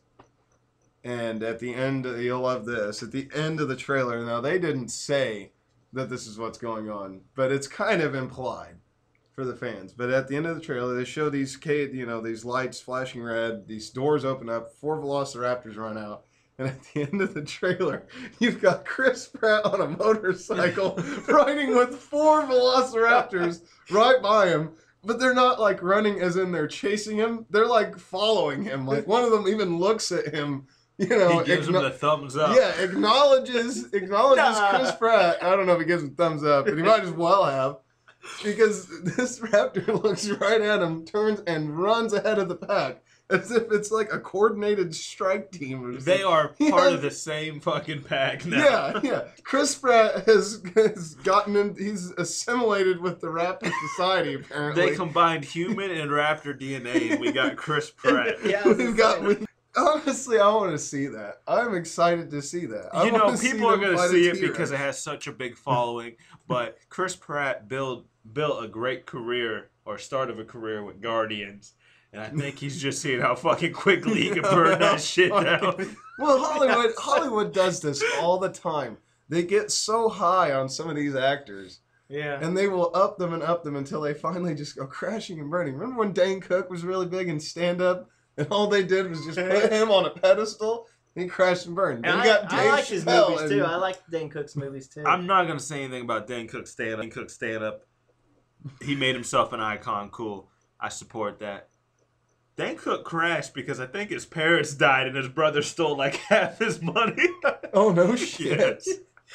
And at the end, you'll love this. At the end of the trailer, now they didn't say that this is what's going on, but it's kind of implied for the fans. But at the end of the trailer, they show these these lights flashing red, these doors open up, 4 velociraptors run out. And at the end of the trailer, you've got Chris Pratt on a motorcycle riding with 4 velociraptors right by him. But they're not like running as in they're chasing him. They're like following him. Like one of them even looks at him, He gives him the thumbs up. yeah, acknowledges Chris Pratt. I don't know if he gives him thumbs up, but he might as well have. Because this raptor looks right at him, turns and runs ahead of the pack. As if it's like a coordinated strike team or something. They are He part has- of the same fucking pack now. Yeah. Chris Pratt has gotten in, he's assimilated with the raptor society, apparently. They combined human and raptor DNA, and we got Chris Pratt. Yeah, I was We've gonna got, honestly, I want to see that. I'm excited to see that. I You know, wanna see people are them going to fight a see it T-Rex. because it has such a big following. But Chris Pratt built a great career, or start of a career with Guardians. And I think he's just seeing how fucking quickly he can burn that shit down. Well, Hollywood does this all the time. They get so high on some of these actors, Yeah. and they will up them until they finally just go crashing and burning. Remember when Dane Cook was really big in stand-up, and all they did was just put him on a pedestal, and he crashed and burned. And Then you got I Dave like his Chappelle movies and- too. I like Dane Cook's movies too. I'm not gonna say anything about Dane Cook's stand-up. He made himself an icon. Cool. I support that. Dane Cook crashed because I think his parents died and his brother stole like half his money. Oh, no shit. Yes.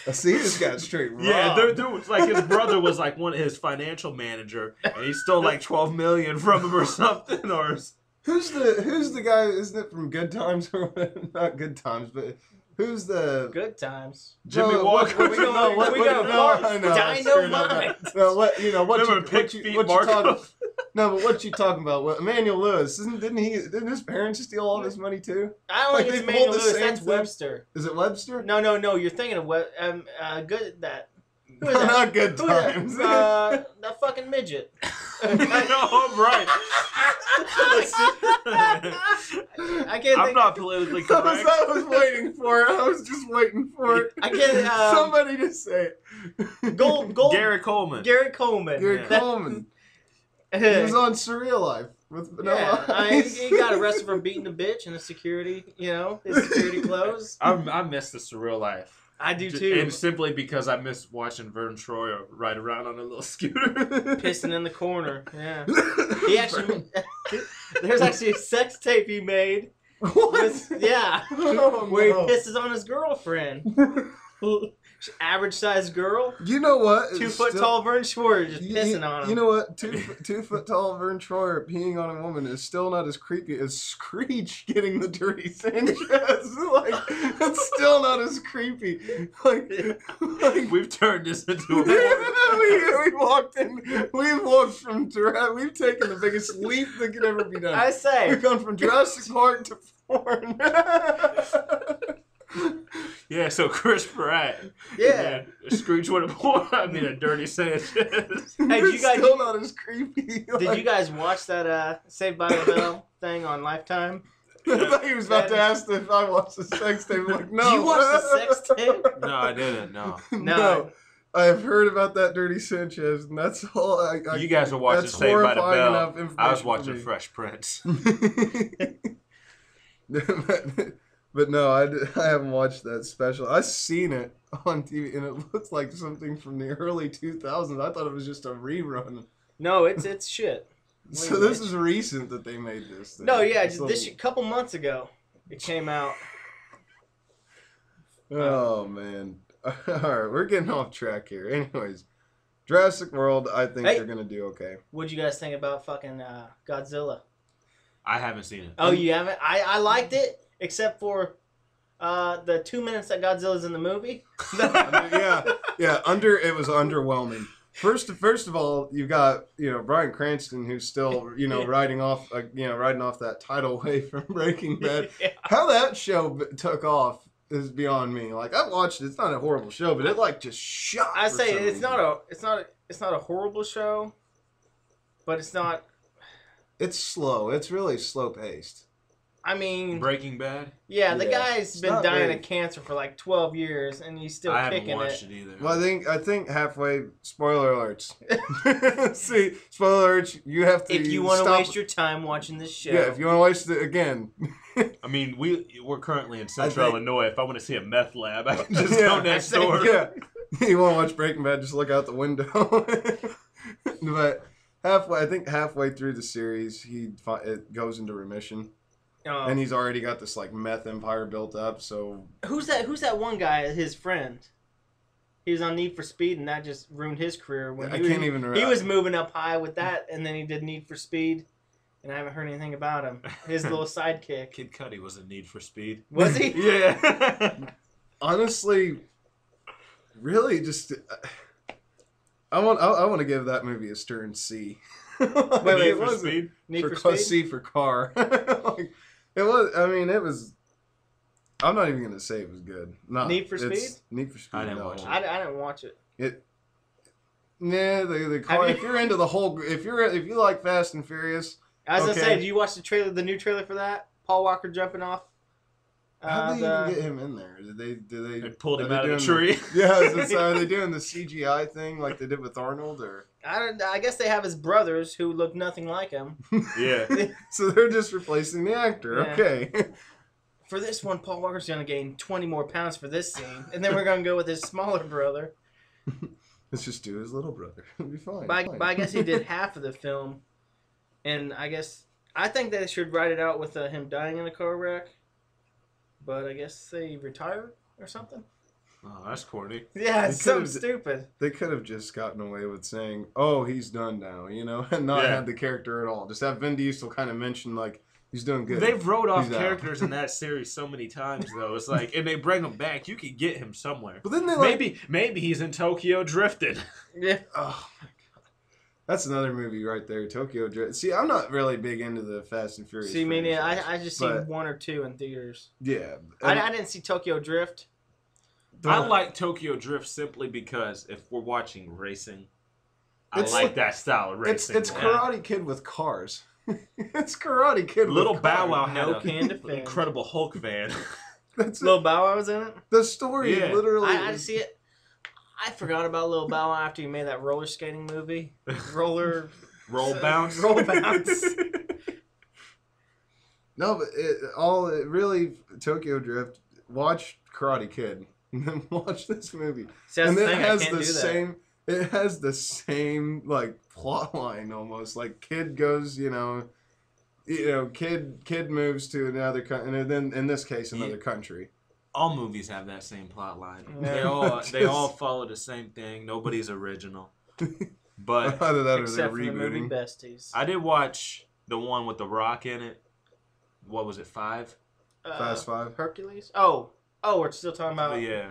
I see this guy straight robbed. Yeah, there was like his brother was like his financial manager, and he stole like $12 million from him or something. Or Who's the guy? Isn't it from Good Times or not Good Times, but who's the Good times. Jimmy No, Walker? what we gonna- No, what we we gonna gonna- mark? I know, I'm screwing up. Dynamite. No, what you know? What Remember you, Pig what you, Feet what you Marco? talking? No, but what you talking about? Well, Emmanuel Lewis didn't his parents steal all of his money too? I don't Like, think it's they Manuel pulled the Lewis. same That's thing? Webster. Is it Webster? No. You're thinking of good that. Who is No, that? not Good Who is that? Times. That fucking midget. Oh, right. I can't I'm think. not politically correct. I was waiting for it. I was just waiting for it. I can't. Somebody to say it. Gold. Gary Coleman. Gary Coleman. Gary Yeah. Coleman. He was on Surreal Life with Vanilla Ice. he got arrested for beating a bitch in the security. His security clothes. I miss the surreal life. I do too. And simply because I miss watching Vern Troyer ride around on a little scooter. Pissing in the corner. Yeah. He actually. There's actually a sex tape he made. What? Yeah. Oh, Where no. he pisses on his girlfriend. Average sized girl. You know what? 2 It's foot still- tall Vern Troyer just You- pissing on him. You know what? 2 foot tall Vern Troyer peeing on a woman is still not as creepy as Screech getting the dirty Sanchez. Like, it's still not as creepy. Like We've turned this into a we've walked from we've taken the biggest leap that could ever be done. I say. We've gone from Jurassic Park to porn. Yeah, so Chris Pratt. Yeah. Scrooge would have worn, a dirty Sanchez. Hey, It's you guys- still not as creepy. Did you guys watch that Saved by the Bell thing on Lifetime? I thought he was about to ask if I watched the sex tape. I'm like, no. You watched the sex tape? No, I didn't, no. No. I've heard about that dirty Sanchez, and that's all. You guys were watching that's Saved by the horrifying Bell. enough information I was for watching me. Fresh Prince. But no, I haven't watched that special. I've seen it on TV, and it looks like something from the early 2000s. I thought it was just a rerun. No, it's shit. So this is recent that they made this thing. No, yeah, It's just this couple months ago, it came out. Oh, man. All right, we're getting off track here. Anyways, Jurassic World, I think Hey. they're going to do okay. What'd you guys think about fucking Godzilla? I haven't seen it. Oh, you haven't? I liked it, except for the 2 minutes that Godzilla's in the movie. Yeah, it was underwhelming. First of all, you got Bryan Cranston, who's still riding off that tidal wave from Breaking Bad. Yeah. How that show took off is beyond me. Like, I've watched it; it's not a horrible show, but it like just shot. I for say some it's reason. not a horrible show, but it's not. It's slow. It's really slow paced. I mean, Breaking Bad? yeah, the Yeah. guy's It's been not dying very- of cancer for like 12 years, and he's still I haven't kicking watched it. it either. Well, I think halfway. Spoiler alerts. See, spoiler alerts. You have to. If you want to stop- waste your time watching this show, Yeah, if you want to waste it again. I mean, we're currently in Central think- Illinois. If I want to see a meth lab, I can just Yeah, go next I think- door. Yeah, you want to watch Breaking Bad? Just look out the window. But halfway through the series, it goes into remission, and he's already got this like meth empire built up. So Who's that one guy? His friend. He was on Need for Speed, and that just ruined his career. When I he can't was, even. He was moving up high with that, and then he did Need for Speed, and I haven't heard anything about him. His little sidekick. Kid Cudi was a Need for Speed. Was he? Yeah. honestly, really just. I want to give that movie a stern C. Wait, Need it for wasn't- Speed? Need for Speed? C for car. Like, it was. I mean, it was. I'm not even gonna say it was good. No, Need for it's- Speed? Need for Speed. I didn't no. watch it. I didn't watch it. Nah, the car. Have you- If you're into the whole, if you like Fast and Furious, I was Okay. gonna say, do you watch the new trailer for that? Paul Walker jumping off How'd they even get him in there? Did they They pulled him are they out of the doing tree. Yeah, are they doing the CGI thing like they did with Arnold, or? I guess they have his brothers who look nothing like him. Yeah. So they're just replacing the actor. Yeah. Okay. For this one, Paul Walker's gonna gain 20 more pounds for this scene, and then we're gonna go with his smaller brother. Let's just do his little brother. It'll be fine. But I guess he did half of the film, and I think they should write it out with him dying in a car wreck. But I guess they retired or something. Oh, that's corny. Yeah, it's something stupid. They could have just gotten away with saying, "Oh, he's done now," and not had the character at all. Just have Vin Diesel kind of mention like he's doing good. They've wrote off He's out. characters in that series so many times, though. It's like, and they bring him back. You could get him somewhere. But then they maybe he's in Tokyo drifting. Yeah. Oh my god, that's another movie right there, Tokyo Drift. See, I'm not really big into the Fast and Furious. See, meaning franchise, I just but- seen 1 or 2 in theaters. Yeah, I didn't see Tokyo Drift. I like Tokyo Drift simply because if we're watching racing, I It's like like- that style of racing. It's Karate Kid with cars. It's Karate Kid. Little with Bow cars. Wow had No a can defend. Incredible Hulk van. That's Lil Bow Wow was in it. the story. Yeah. Literally. I see it. I forgot about Lil Bow Wow after he made that roller skating movie. Roll bounce. No, but really Tokyo Drift. Watch Karate Kid and then watch this movie. See, that's And the it thing, I has can't the do that. same. It has the same like plot line almost. Like kid goes, kid moves to another country, and then in this case another country. All movies have that same plot line. Yeah. They all follow the same thing. Nobody's original. But Either that or they're Except for the movie rebooting. Besties. I did watch the one with The Rock in it. What was it, 5? Fast Five. Hercules? Oh, we're still talking about... Yeah.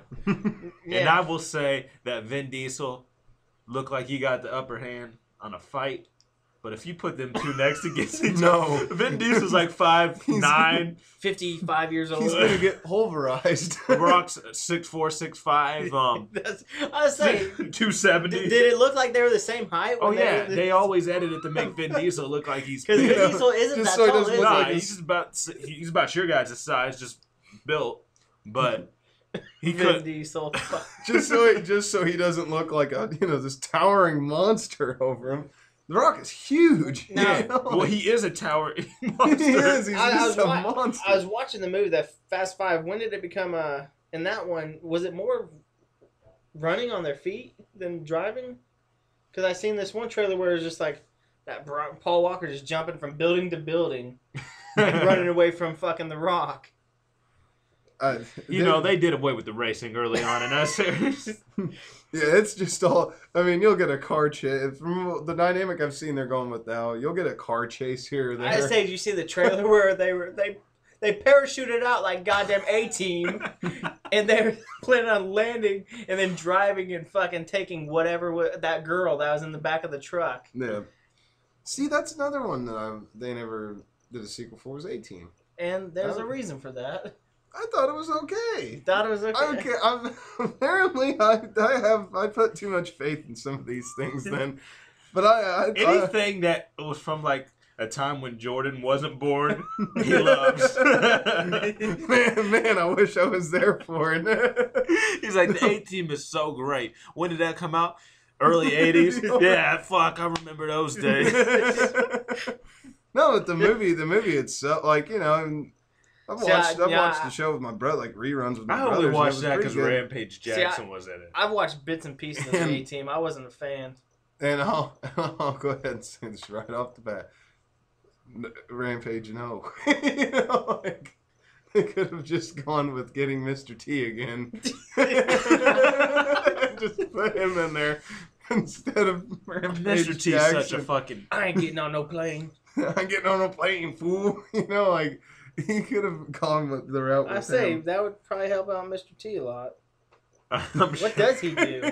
Yeah. And I will say that Vin Diesel looked like he got the upper hand on a fight. But if you put them two next against each other, Vin Diesel's like 5'9". 55 years old. He's gonna get pulverized. The Rock's 6'4", 6'5", I was saying, 270. did it look like they were the same height? Oh when yeah, they always edit it to make Vin Diesel look like he's Because big. Vin Diesel isn't just that so he tall, doesn't is look he? Nah, like he's about your guys' size, just built. But he Vin could. Diesel. just so he doesn't look like this towering monster over him. The Rock is huge. No. Yeah. Well, he is a tower monster. He is. He's I just was a wa- monster. I was watching the movie, that Fast Five. When did it become in that one, was it more running on their feet than driving? Because I seen this one trailer where it was just like that Paul Walker just jumping from building to building, and running away from fucking The Rock. They did away with the racing early on in that series. Yeah, it's just all. I mean, you'll get a car chase. From the dynamic I've seen they're going with now, you'll get a car chase here or there. I say, did you see the trailer where they parachuted out like goddamn A-Team, and they're planning on landing and then driving and fucking taking that girl that was in the back of the truck. Yeah. See, that's another one that they never did a sequel for, was A-Team. And there's a reason for that. I thought it was okay. Thought it was okay. Okay, apparently I put too much faith in some of these things then. But Anything that was from like a time when Jordan wasn't born, he loves. man, I wish I was there for it. He's like, the A-Team is so great. When did that come out? Early 80s? Yeah, fuck, I remember those days. No, but the movie itself, I've watched the show with my brother, like reruns with my I brothers. only and it watched was that pretty because good. Rampage Jackson was in it. I've watched bits and pieces of the And- A-Team. I wasn't a fan. And I'll go ahead and say this right off the bat. Rampage, no. They could have just gone with getting Mr. T again. Just put him in there instead of Rampage Mr. T's Jackson. such a fucking... I ain't getting on no plane. I'm getting on a plane, fool. He could have gone with the route with I say, him. that would probably help out Mr. T a lot. What does he do?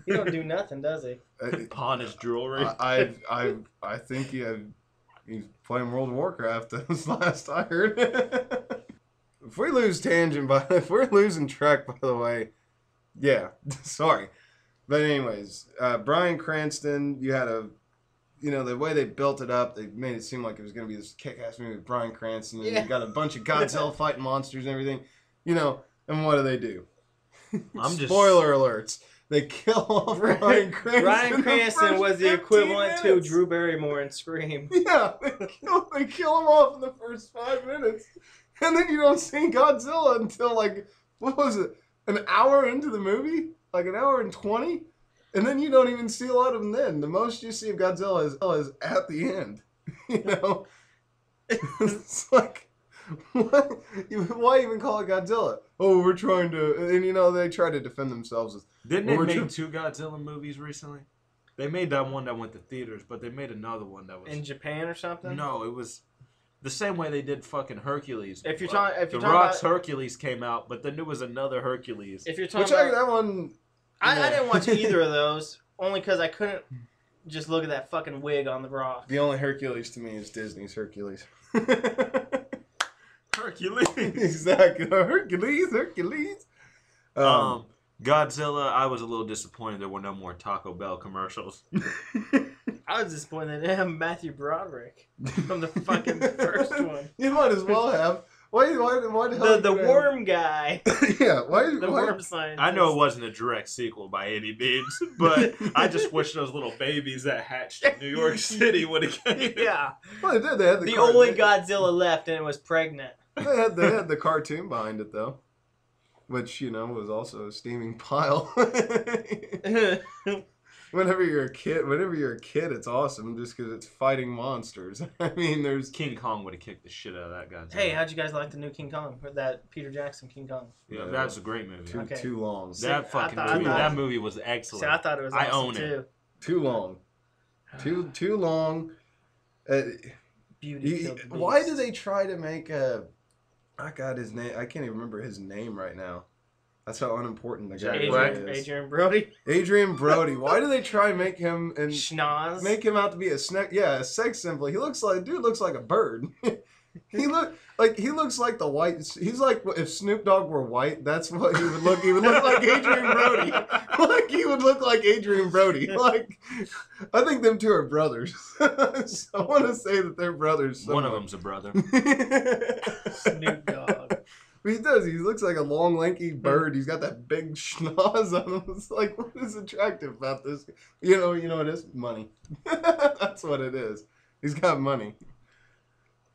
He don't do nothing, does he? Pawn his jewelry. I think he's playing World of Warcraft. That was last I heard. If we lose tangent, if we're losing track, by the way, yeah, sorry. But anyways, Bryan Cranston, you had a you know, the way they built it up, they made it seem like it was going to be this kick-ass movie with Bryan Cranston, and you got a bunch of Godzilla fighting monsters and everything, you know, and what do? Spoiler alerts. They kill off Bryan Cranston. Bryan Cranston was the equivalent to Drew Barrymore in Scream. Yeah, they kill him off in the first 5 minutes. And then you don't see Godzilla until, like, what was it, an hour into the movie? Like an hour and 20? And then you don't even see a lot of him then. The most you see of Godzilla is at the end. You know? It's like, what? Why even call it Godzilla? Oh, we're trying to... And, you know, they try to defend themselves with... Didn't they make 2 Godzilla movies recently? They made that one that went to theaters, but they made another one that was... In Japan or something? No, it was the same way they did fucking Hercules. If you're talking... The Rock's Hercules came out, but then there was another Hercules. If you're talking about... that one... I didn't watch either of those, only because I couldn't just look at that fucking wig on the Rock. The only Hercules to me is Disney's Hercules. Hercules. Exactly. Hercules. Godzilla, I was a little disappointed there were no more Taco Bell commercials. I was disappointed in him, Matthew Broderick, from the fucking first one. You might as well have. Why the worm guy. Yeah, worm scientist. I know it wasn't a direct sequel by any means, but I just wish those little babies that hatched in New York City would have came. Yeah. Well, they did. They had the only Godzilla left, and it was pregnant. They had the cartoon behind it, though. Which, you know, was also a steaming pile. Whenever you're a kid, it's awesome just because it's fighting monsters. I mean, there's... King Kong would have kicked the shit out of that Godzilla. Hey, how'd you guys like the new King Kong? Or that Peter Jackson King Kong? Yeah, that was a great movie. Too long. That movie was excellent. See, I thought it was awesome, I own too. it. Too long. Too long. Beauty. Why do they try to make a... I got his name. I can't even remember his name right now. That's how unimportant the guy is. Adrian Brody. Adrian Brody. Why do they try and make him and schnoz? Make him out to be a sex symbol? He looks like a bird. He looks like the white. He's like if Snoop Dogg were white. That's what he would look. He would look like Adrian Brody. Like he would look like Adrian Brody. Like I think them two are brothers. So I want to say that they're brothers. One of them's a brother. Snoop Dogg. But he does. He looks like a long, lanky bird. He's got that big schnoz on him. It's like, what is attractive about this? You know what it is? Money. That's what it is. He's got money.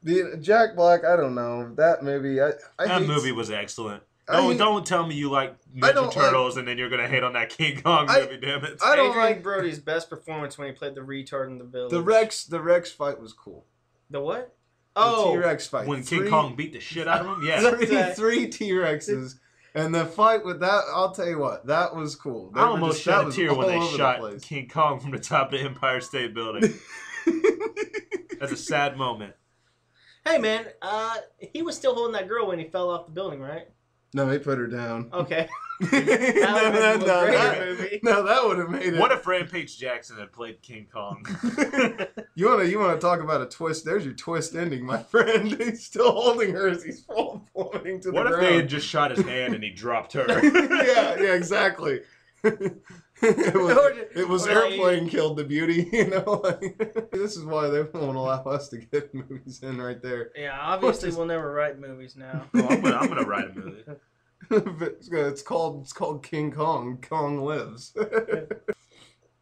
The Jack Black, I don't know. That movie, that movie was excellent. Don't tell me you like Ninja Turtles and then you're gonna hate on that King Kong movie. Damn it! I don't Adrian Brody's best performance when he played the retard in the Village. The Rex fight was cool. The what? The T-Rex fight. When King Kong beat the shit out of him? Yeah. Three T-Rexes. And the fight with that, I'll tell you what, that was cool. I almost shed a tear when they shot King Kong from the top of the Empire State Building. That's a sad moment. Hey, man, he was still holding that girl when he fell off the building, right? No, he put her down. Okay. That would have made it. What if Rampage Jackson had played King Kong? You want to talk about a twist? There's your twist ending, my friend. He's still holding her as he's plummeting to the ground. What if they had just shot his hand and he dropped her? yeah, exactly. It was Airplane killed the beauty, you know. This is why they won't allow us to get movies in right there. Yeah, obviously we'll never write movies now. Well, I'm gonna write a movie. It's called King Kong. Kong Lives.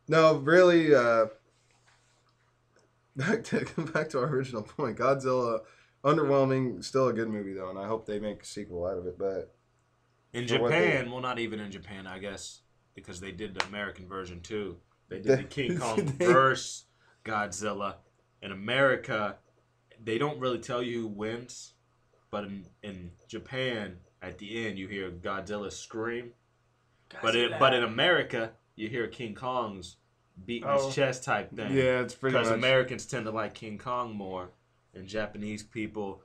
No, really. Back to our original point. Godzilla, underwhelming. Still a good movie though, and I hope they make a sequel out of it. But in Japan, well, not even in Japan, I guess. Because they did the American version too. They did the King Kong versus Godzilla. In America, they don't really tell you who wins. But in Japan, at the end, you hear Godzilla scream. But in America, you hear King Kong's beating his chest type thing. Yeah, it's pretty much. Because Americans tend to like King Kong more. And Japanese people...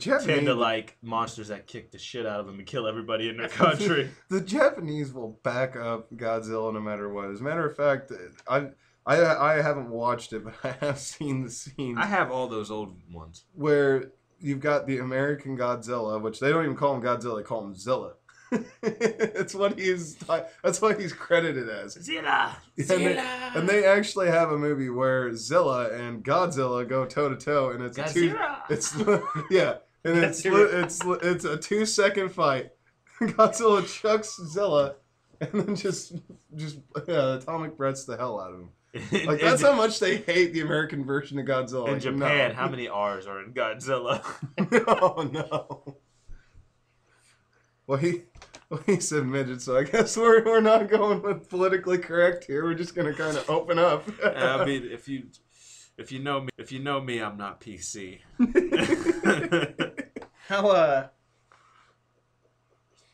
tend to like monsters that kick the shit out of them and kill everybody in their country. The Japanese will back up Godzilla no matter what. As a matter of fact, I haven't watched it, but I have seen the scenes. I have all those old ones. Where you've got the American Godzilla, which they don't even call him Godzilla, they call him Zilla. It's what that's what he's credited as. Zilla. And they actually have a movie where Zilla and Godzilla go toe to toe, and it's Godzilla. and it's a 2-second fight. Godzilla chucks Zilla, and then just atomic breaths the hell out of him. Like that's how much they hate the American version of Godzilla. In Like, Japan, no. how many R's are in Godzilla? Oh no. Well, he said midget, so I guess we're not going with politically correct here. We're just gonna kind of open up. I mean, if you know me, I'm not PC. How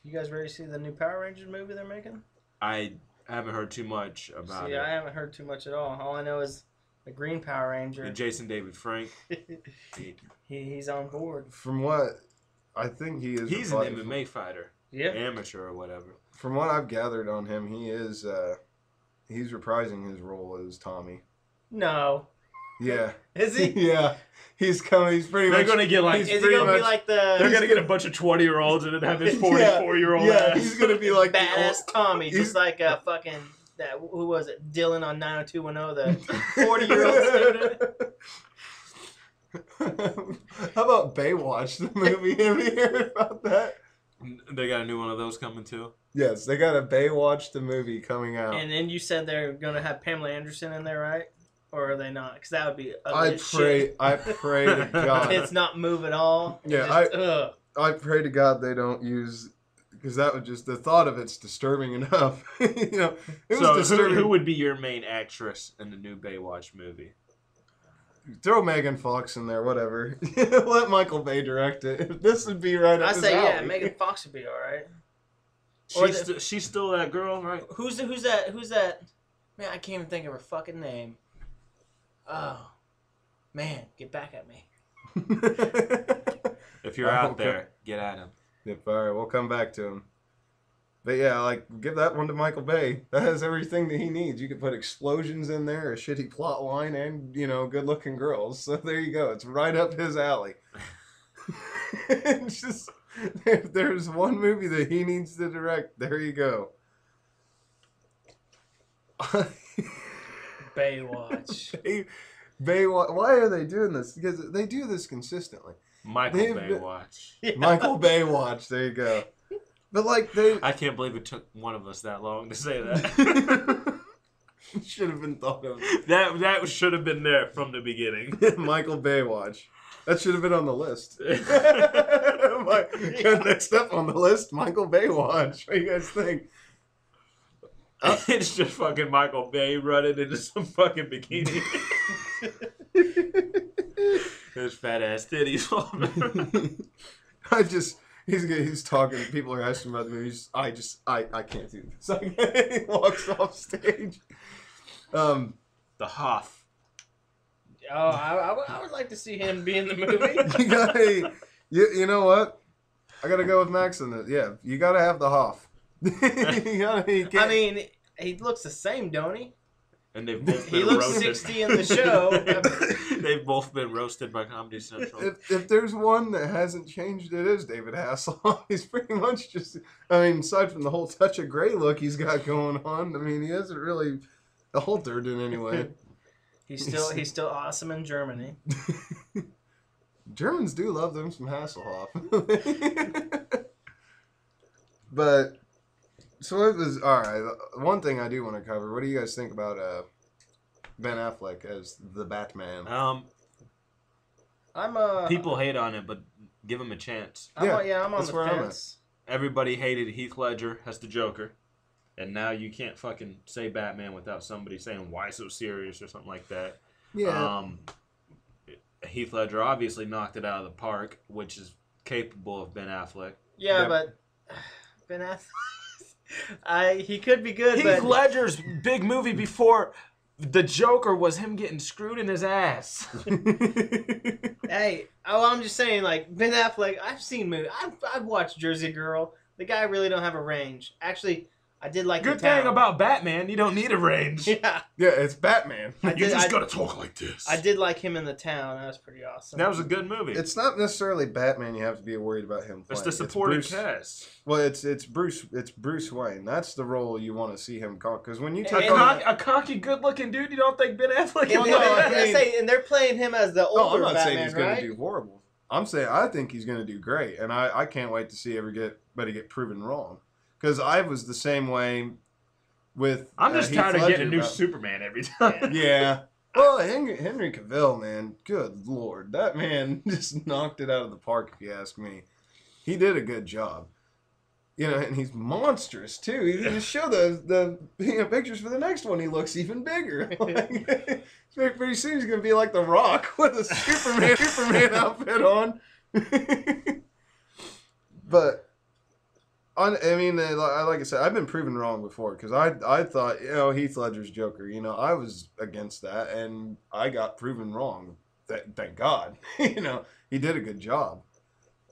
you guys ready to see the new Power Rangers movie they're making? I haven't heard too much about it. I haven't heard too much at all. All I know is the Green Power Ranger. And Jason David Frank. He's on board. From what I think He's an MMA fighter. Yeah. Amateur or whatever. From what I've gathered on him, he's reprising his role as Tommy. No. Yeah. Is he? Yeah. He's coming. He's pretty They're much. gonna get like. Is he gonna be like the They're gonna get a bunch of 20-year-olds and then have his 44-year-old Yeah, ass. he's gonna be like badass Tommy, he's- just like fucking that? Who was it? Dylan on 90210, the 40-year-old student. How about Baywatch, the movie? Have you heard about that? They got a new one of those coming too. Yes, they got a Baywatch, the movie, coming out. And then you said they're gonna have Pamela Anderson in there, right? Or are they not? Because that would be. I pray to God. It's not move at all. Yeah, Just, I pray to God they don't use, because that would just, the thought of it's disturbing enough. You know, it was disturbing. Who would be your main actress in the new Baywatch movie? Throw Megan Fox in there, whatever. Let Michael Bay direct it. This would be right up I his say alley. yeah, Megan Fox would be all right. She's still that girl, right? Who's that? Man, I can't even think of her fucking name. Oh, man, get back at me. If you're out there, get at him. Yep, all right, we'll come back to him. But yeah, like, give that one to Michael Bay. That has everything that he needs. You could put explosions in there, a shitty plot line, and, you know, good-looking girls. So there you go. It's right up his alley. It's just, if there's one movie that he needs to direct, there you go. Baywatch. Baywatch. Why are they doing this? Because they do this consistently. Michael Baywatch. Yeah. Michael Baywatch. There you go. But like I can't believe it took one of us that long to say that. should have been thought of. That should have been there from the beginning. Michael Baywatch. That should have been on the list. Next up on the list, Michael Baywatch. What do you guys think? It's just fucking Michael Bay running into some fucking bikini. His fat ass titties. He's talking. People are asking about the movie. I can't do this. He walks off stage. The Hoff. Oh, I would like to see him be in the movie. You know what? I gotta go with Max on this. Yeah, you gotta have the Hoff. I mean, he looks the same, don't he? And they've both been He looks roasted. 60 in the show. They've both been roasted by Comedy Central. If there's one that hasn't changed, it is David Hasselhoff. He's pretty much just, I mean, aside from the whole touch of gray look he's got going on, I mean, he hasn't really altered in any way. He's still awesome in Germany. Germans do love them some Hasselhoff. But, so it was, alright, one thing I do want to cover, what do you guys think about Ben Affleck as the Batman? People hate on it, but give him a chance. I'm on that's the where I'm fence. Everybody hated Heath Ledger as the Joker. And now you can't fucking say Batman without somebody saying, why so serious or something like that. Yeah. Heath Ledger obviously knocked it out of the park, which is capable of Ben Affleck. Yeah, Yep. but Ben Affleck, he could be good. Heath but Ledger's big movie before the Joker was him getting screwed in his ass. hey, I'm just saying, like Ben Affleck. I've seen movies. I've watched Jersey Girl. The guy really don't have a range. Actually, I did like Good the town. thing about Batman, you don't need a range. Yeah. Yeah, it's Batman. You just gotta talk like this. I did like him in the town. That was pretty awesome. That was a good movie. It's not necessarily Batman. You have to be worried about him playing. It's the supporting Bruce, cast. Well, it's Bruce Wayne. That's the role you want to see him call. Because when you And- take and- on, A cocky, good-looking dude. You don't think Ben Affleck? And, no, I mean- and they're playing him as the no, I'm older not saying Batman, he's going right? to do horrible. I'm saying I think he's going to do great, and I can't wait to see everybody get proven wrong. Because I was the same way with. I'm just Heath tired of Ledger getting a new about- Superman every time. Yeah. Well, Henry Cavill, man, good lord, that man just knocked it out of the park. If you ask me, he did a good job. You know, and he's monstrous too. You just show the pictures for the next one. He looks even bigger. Like, pretty soon he's gonna be like the Rock with a Superman outfit on. But I mean, like I said, I've been proven wrong before because I thought, Heath Ledger's Joker. I was against that, and I got proven wrong. Thank God. He did a good job.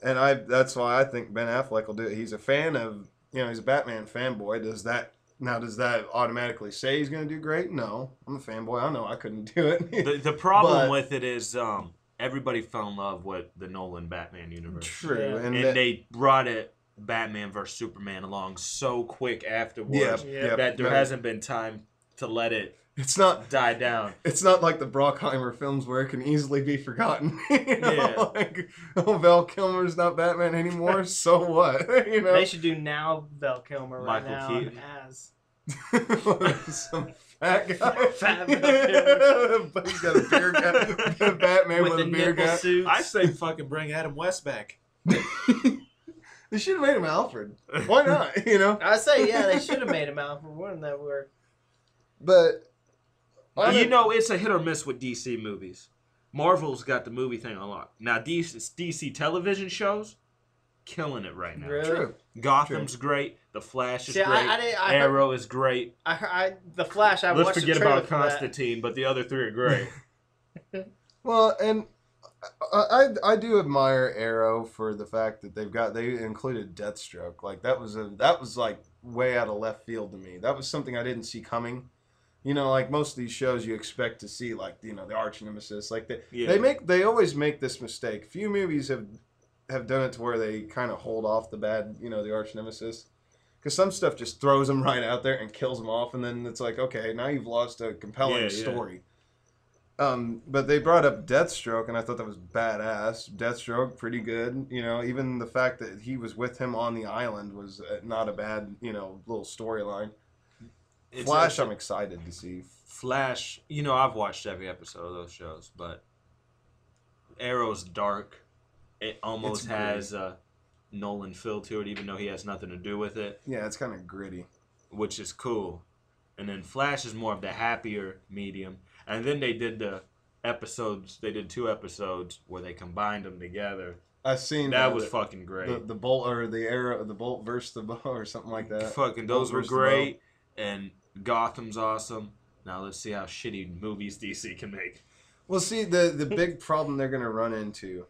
And that's why I think Ben Affleck will do it. He's a fan of, he's a Batman fanboy. Does that automatically say he's going to do great? No. I'm a fanboy. I know I couldn't do it. The problem with it is everybody fell in love with the Nolan Batman universe. True. Yeah. And they brought it Batman vs. Superman along so quick afterwards Yeah. that there hasn't been time to let it it's not die down. It's not like the Brockheimer films where it can easily be forgotten. Yeah. Like, Val Kilmer's not Batman anymore, so what? They should do now Val Kilmer right Michael now Keaton. as Some fat guy. Fat Val Kilmer. But he's got a beer guy. Batman with the a beer nipple guy. suits. I say fucking bring Adam West back. They should have made him Alfred. Why not? I say, yeah, they should have made him Alfred. Wouldn't that work? But It's a hit or miss with DC movies. Marvel's got the movie thing unlocked. Now, DC television shows, killing it right now. Really? true. Gotham's great. The Flash is See, great. I Arrow is great. The Flash. I Let's watched forget the trailer about for that. Constantine, but the other three are great. Well, and I do admire Arrow for the fact that they included Deathstroke. Like that was like way out of left field to me. That was something I didn't see coming. Like most of these shows you expect to see, like, the arch nemesis. Like they always make this mistake. Few movies have done it to where they kind of hold off the bad, the arch nemesis. Because some stuff just throws them right out there and kills them off, and then it's like, okay, now you've lost a compelling story. But they brought up Deathstroke, and I thought that was badass. Deathstroke, pretty good. Even the fact that he was with him on the island was not a bad, little storyline. Flash, I'm excited to see. Flash, I've watched every episode of those shows, but Arrow's dark. It almost has a Nolan feel to it, even though he has nothing to do with it. Yeah, it's kind of gritty. Which is cool. And then Flash is more of the happier medium. And then they did the episodes. They did 2 episodes where they combined them together. I've seen that was fucking great. The bolt or the arrow, the bolt versus the bow or something like that. Fucking those were great. And Gotham's awesome. Now let's see how shitty movies DC can make. Well, see, the big problem they're gonna run into,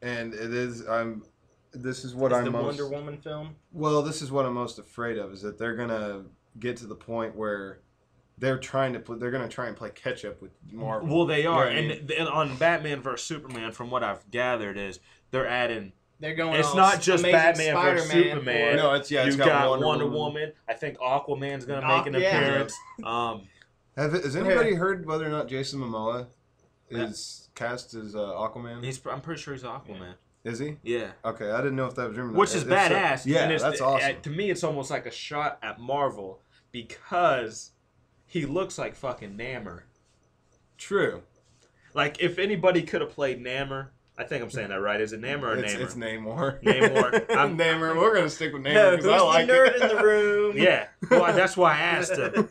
and this is what I'm the most Wonder Woman film. Well, this is what I'm most afraid of, is that they're gonna get to the point where they're gonna try and play catch up with Marvel. Well, they are, You know what I mean? and on Batman vs Superman, from what I've gathered, is they're adding. They're going. It's all not just Amazing Batman vs Spider-Man Superman. No, it's You've got got Wonder Woman. I think Aquaman's gonna make an appearance. Has anybody heard whether or not Jason Momoa is cast as Aquaman? I'm pretty sure he's Aquaman. Is he? Yeah. Okay, I didn't know if that was rumor. Which is badass. Yeah, and that's awesome. To me, it's almost like a shot at Marvel because he looks like fucking Namor. True. Like, if anybody could have played Namor, I think I'm saying that right. Is it Namor or Namor? It's Namor. Namor. Namor. We're gonna stick with Namor because I like the nerd it. in the room? Yeah. Well, that's why I asked him.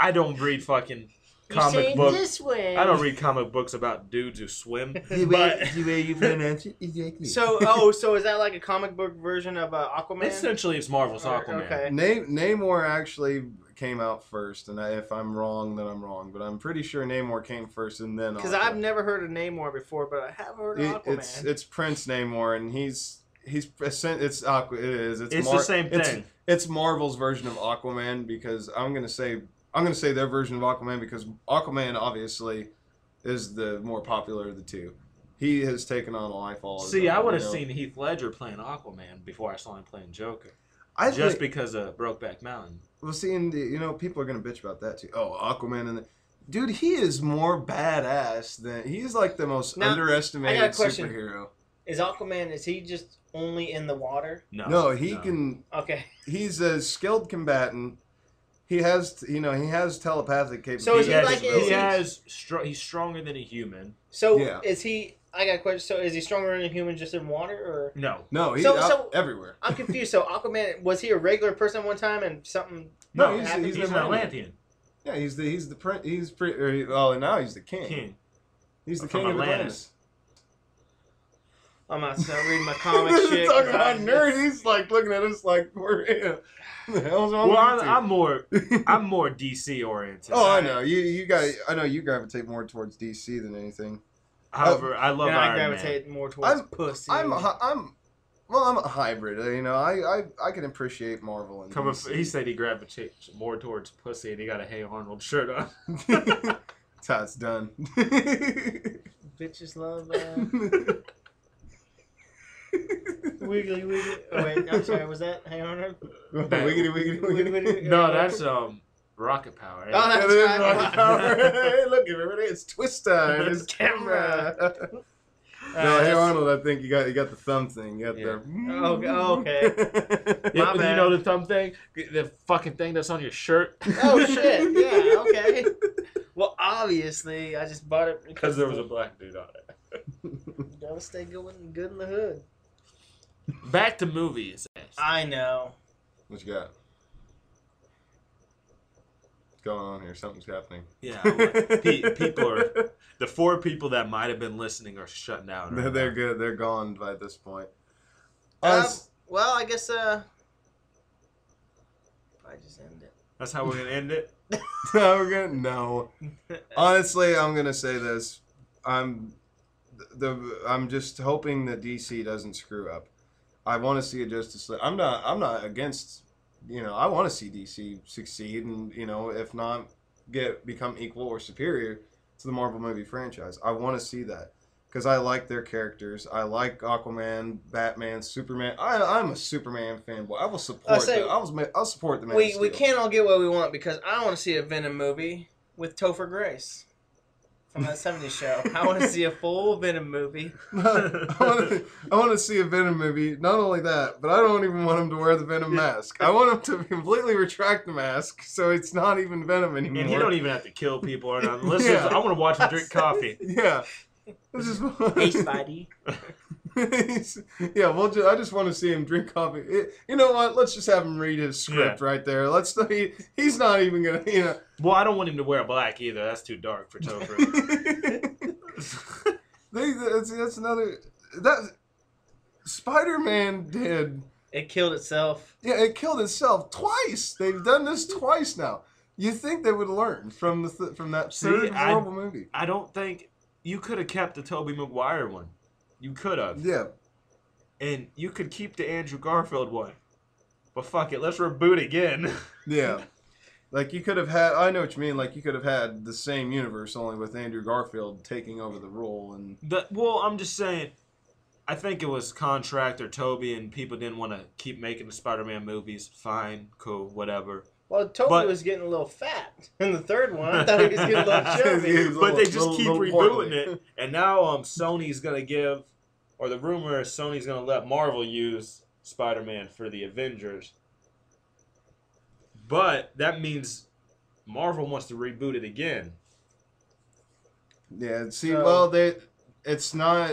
I don't read fucking comic books. This way. I don't read comic books about dudes who swim. The way you pronounce it, exactly. So is that like a comic book version of Aquaman? Essentially, it's Marvel's Aquaman. Okay. Namor actually came out first, and if I'm wrong, then I'm wrong. But I'm pretty sure Namor came first, and then Because I've never heard of Namor before, but I have heard of Aquaman. It's Prince Namor, and it's Aqua. It is. It's the same thing. It's Marvel's version of Aquaman because I'm gonna say their version of Aquaman because Aquaman obviously is the more popular of the two. He has taken on a life all his See, own, I would have you know? seen Heath Ledger playing Aquaman before I saw him playing Joker. Just Just because of Brokeback Mountain. well, seeing people are gonna bitch about that too. Oh, Aquaman and dude, he is more badass than he's like the most Now, underestimated I got a question. superhero. Is Aquaman, is he just only in the water? No, he can. Okay. He's a skilled combatant. He has telepathic capabilities. So is He's stronger than a human. So Yeah. is he, I got a question, so is he stronger than a human just in water, or? No. He's So- everywhere. I'm confused. So Aquaman, was he a regular person at one time and something No, happened? he's He's an Atlantean. Yeah, he's the prince. He's pretty. Well, now he's the king. King. He's the From king of Atlantis. Atlantis. I'm not reading my comic shit. Talking about nerd, he's like looking at us like we're the hell's wrong Well, with I'm more DC oriented. Oh, I know you guys. I know you gravitate more towards DC than anything. However, I love And I Iron Man. gravitate more towards pussy. I'm a hybrid. I can appreciate Marvel and DC. He said he gravitates more towards pussy, and he got a Hey Arnold shirt on. That's how it's done. Bitches love wiggly wiggly. Oh wait, I'm sorry. Was that Hey Arnold? Wiggity wiggity wiggity. No, that's Rocket Power. Oh, that's It is right. Rocket Power. Hey, look everybody, it's twist time. It's camera. No, hey Arnold, I think you got the thumb thing. You got Yeah. Okay. Yeah, My you bad. know the thumb thing, the fucking thing that's on your shirt. Oh shit! Yeah. Okay. Well, obviously, I just bought it Because there was a black dude on it. Gotta stay good in the hood. Back to movies. I know. What you got? What's going on here? Something's happening. Yeah, people are. The 4 people that might have been listening are shutting down. Right They're now. good. They're gone by this point. Well, I guess probably just end it. That's how we're gonna end it. No. Honestly, I'm gonna say this. I'm just hoping that DC doesn't screw up. I want to see a Justice League. I'm not against. I want to see DC succeed, and if not, become equal or superior to the Marvel movie franchise. I want to see that because I like their characters. I like Aquaman, Batman, Superman. I'm a Superman fanboy. I will support. I'll support the Man of We Steel. can't all get what we want because I want to see a Venom movie with Topher Grace from that '70s show. I want to see a full Venom movie. I want to see a Venom movie. Not only that, but I don't even want him to wear the Venom mask. I want him to completely retract the mask so it's not even Venom anymore. And he don't even have to kill people or nothing. Listen, Yeah. I want to watch him drink coffee. Yeah. Hey, Spidey. Yeah, I just want to see him drink coffee. You know what? Let's just have him read his script right there. He's not even gonna. Well, I don't want him to wear black either. That's too dark for Topher. That's another. That Spider-Man did. It killed itself. Yeah, it killed itself twice. They've done this twice now. You think they would learn from that third horrible movie? I don't think you could have kept the Tobey Maguire one. You could have. Yeah. And you could keep the Andrew Garfield one. But fuck it, let's reboot again. Yeah. Like you could have had. I know what you mean. Like you could have had the same universe, only with Andrew Garfield taking over the role. And Well, I'm just saying. I think it was contract or Toby, and people didn't want to keep making the Spider-Man movies. Fine, cool, whatever. Well, Toby was getting a little fat in the third one. I thought he was getting a little chubby. But they just keep rebooting it, and now Sony's gonna give, or the rumor is Sony's gonna let Marvel use Spider-Man for the Avengers. But that means Marvel wants to reboot it again. yeah, see, it's not.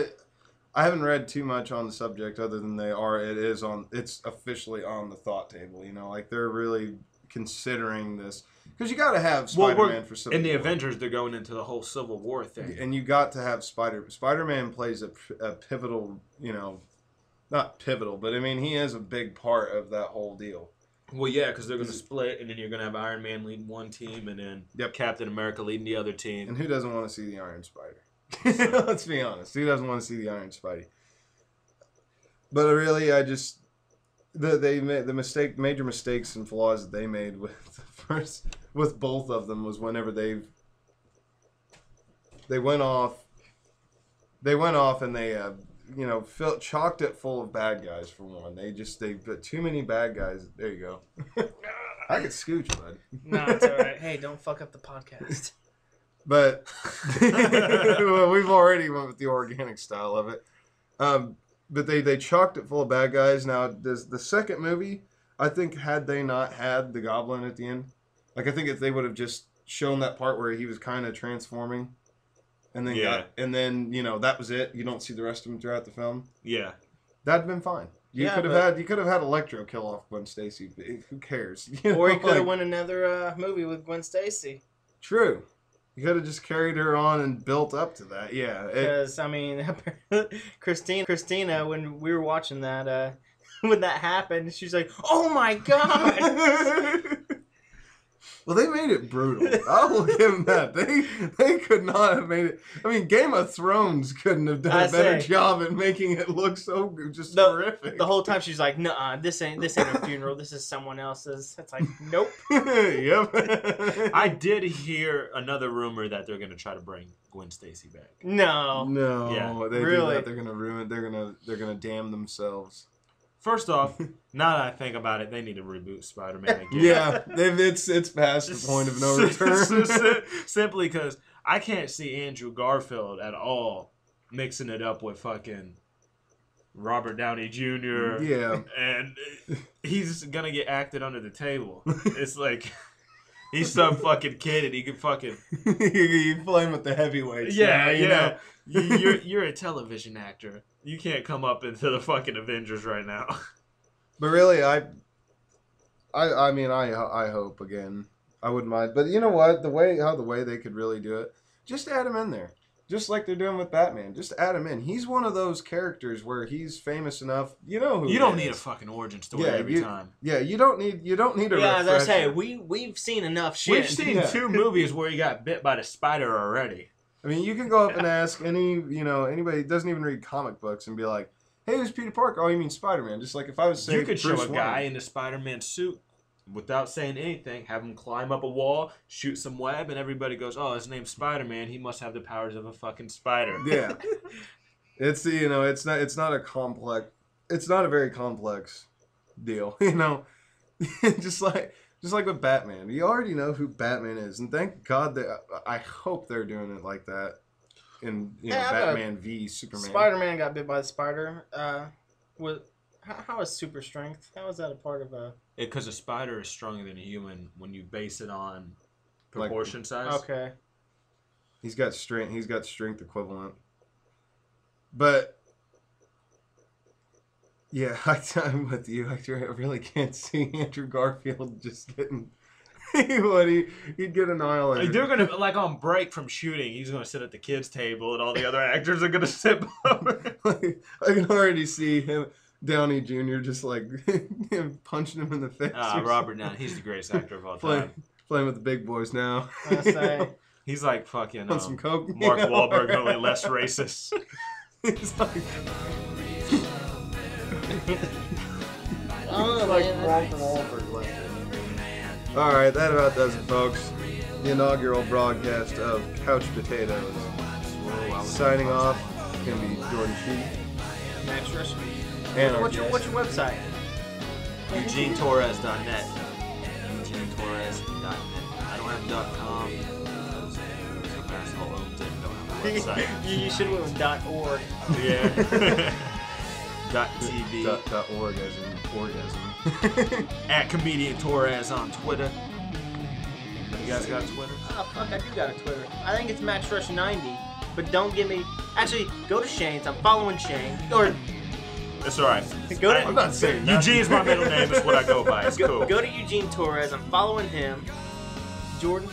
I haven't read too much on the subject, other than it's officially on the thought table. Like they're really considering this because you got to have Spider-Man for Civil in the War. Avengers. They're going into the whole Civil War thing, And you got to have Spider-Man plays a pivotal, not pivotal, but I mean he is a big part of that whole deal. Well, yeah, because they're going to split, and then you're going to have Iron Man leading one team, and then Captain America leading the other team. And who doesn't want to see the Iron Spider? Let's be honest. Who doesn't want to see the Iron Spidey? But really, I just they made major mistakes and flaws that they made with both of them was whenever they went off and they chocked it full of bad guys for one. They put too many bad guys. There you go. I could scooch, bud. No, it's all right. Hey, don't fuck up the podcast. But well, we've already went with the organic style of it. But they chocked it full of bad guys. Now, does the second movie, I think, had they not had the Goblin at the end, like I think if they would have just shown that part where he was kind of transforming, and then that was it. You don't see the rest of him throughout the film. Yeah, that'd been fine. You could have had Electro kill off Gwen Stacy. Who cares? Or he could have won another movie with Gwen Stacy. True. You could have just carried her on and built up to that. Yeah. Because, I mean, Christina, when we were watching that, when that happened, she's like, oh my God! Well, they made it brutal. I will give them that. They could not have made it. I mean, Game of Thrones couldn't have done a better job at making it look so just horrific. The whole time she's like, "Nuh-uh, this ain't a funeral. This is someone else's." It's like, nope. Yep. I did hear another rumor that they're gonna try to bring Gwen Stacy back. No. Yeah. They really? do that. They're gonna ruin. They're gonna damn themselves. First off, now that I think about it, they need to reboot Spider-Man again. Yeah, it's past the point of no return. Simply because I can't see Andrew Garfield at all mixing it up with fucking Robert Downey Jr. Yeah. And he's going to get acted under the table. It's like he's some fucking kid and he can fucking... you playing with the heavyweights. Yeah, now, you know. You're a television actor. You can't come up into the fucking Avengers right now. But really, I hope again. I wouldn't mind. But you know what? The way they could really do it, just add him in there. Just like they're doing with Batman. Just add him in. He's one of those characters where he's famous enough. You know who. You don't need a fucking origin story every time. Yeah, you don't need a Yeah, as I refresher. say, we've seen enough shit. We've seen 2 movies where he got bit by the spider already. I mean, you can go up and ask anybody who doesn't even read comic books and be like, "Hey, who's Peter Parker?" Oh, you mean Spider-Man? Just like if I was saying, you could show a guy in a Spider-Man suit without saying anything, have him climb up a wall, shoot some web, and everybody goes, "Oh, his name's Spider-Man. He must have the powers of a fucking spider." Yeah, it's it's not a very complex deal. Just like with Batman, you already know who Batman is, and thank God that I hope they're doing it like that in Batman v Superman. Spider-Man got bit by the spider. How is super strength? How is that a part of a? Because a spider is stronger than a human when you base it on proportion size. Okay. He's got strength. He's got strength equivalent. But yeah, I'm with you. I really can't see Andrew Garfield just getting he'd get annihilated. They're gonna on break from shooting. He's gonna sit at the kids' table, and all the other actors are gonna sit. I can already see him, Downey Jr. just punching him in the face. Robert Downey, he's the greatest actor of all time. Playing with the big boys now. I say. He's like fucking some coke. Mark Wahlberg, only less racist. He's like. Alright, that about does it, folks. The inaugural broadcast of Couch Potatoes. Signing off, it's going to be Jordan Sheedy. Max Rush. And what's your website? EugeneTorres.net. EugeneTorres.net. I don't have .com because some asshole owns it and don't have a website. You should have went with .org. Yeah. .tv. .org as in orgasm. At Comedian Torres on Twitter. You guys got Twitter? Oh, fuck, I do got a Twitter. I think it's MaxRush90. But don't give me... Actually, go to Shane's. I'm following Shane. Or... It's alright. I'm not saying Eugene's my middle name. Is what I go by. It's cool. Go to Eugene Torres. I'm following him. Jordan?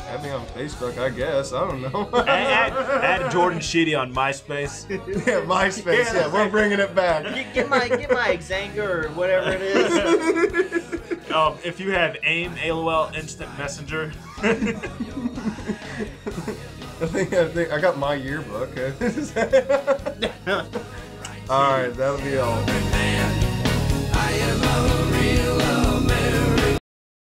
Add me on Facebook, I guess. I don't know. add Jordan Sheedy on MySpace. Yeah, MySpace. Yeah, we're bringing it back. Get my Xanga or whatever it is. If you have AIM, AOL Instant Messenger. I think I got my yearbook. All right, that'll be all. Man, I am a real